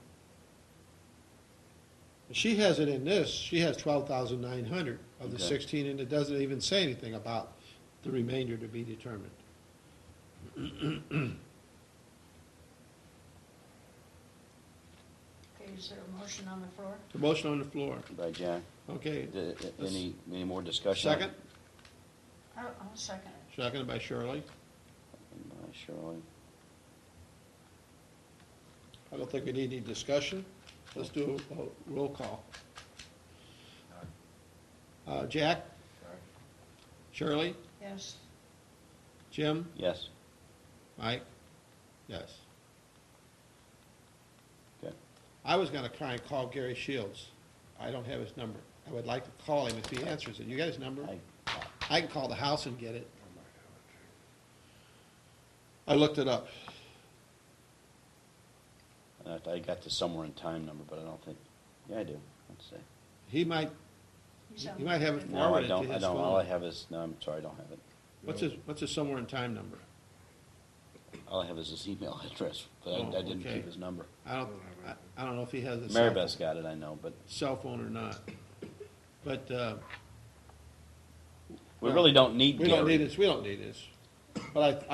She has it in this, she has 12,900 of the
Okay.
16, and it doesn't even say anything about the remainder to be determined.
Is there a motion on the floor?
The motion on the floor.
By Jack.
Okay.
Any more discussion?
Second?
I'll second it.
Seconded by Shirley.
By Shirley.
I don't think we need any discussion. Let's do a roll call. Jack? Shirley?
Yes.
Jim?
Yes.
Mike? Yes.
Okay.
I was gonna try and call Gary Shields. I don't have his number. I would like to call him if he answers it. You got his number? I can call the house and get it. I looked it up.
I got the somewhere in time number, but I don't think, yeah, I do. Let's see.
He might
He's on
You might have it
the-
No, I
forwarded to
don't,
his
All I
phone.
have is, no, I'm sorry, I don't have it.
What's his somewhere in time number?
All I have is his email address, but
Oh,
I didn't
okay.
keep his number.
I don't know if he has a
Mary Beth's got it, I know, but
cell phone or not. But,
we really don't need
we don't need
Gary.
this, we don't need this. But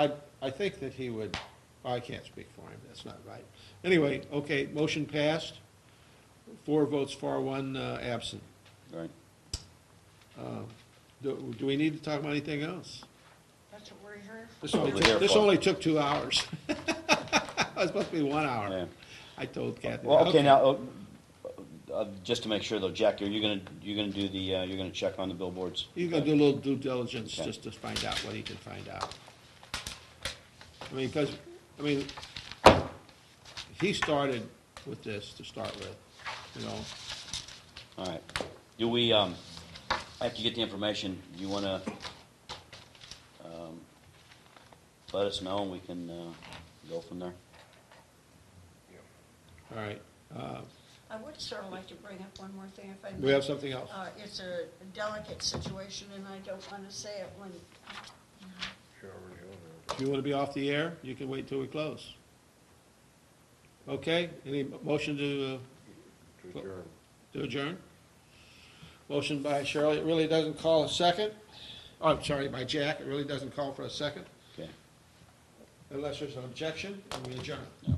I think that he would, well, I can't speak for him, that's not right. Anyway, okay, motion passed, 4 votes for, 1 absent.
Right.
Do we need to talk about anything else?
That's what we're here for.
This only took 2 hours. It was supposed to be 1 hour.
Yeah.
I told Kathy.
Well, okay, now, just to make sure though, Jack, you're gonna do the, you're gonna check on the billboards?
He's gonna do a little due diligence
Okay.
just to find out what he can find out. Because, he started with this to start with, you know.
All right. Do we, after you get the information, you wanna, let us know and we can, go from there?
All right.
I would sort of like to bring up one more thing if I may.
We have something else?
It's a delicate situation and I don't want to say it when,
If you wanna be off the air, you can wait till we close. Okay, any motion to adjourn? Motion by Shirley, it really doesn't call a second. Oh, I'm sorry, by Jack, it really doesn't call for a second.
Okay.
Unless there's an objection, and we adjourn.
No.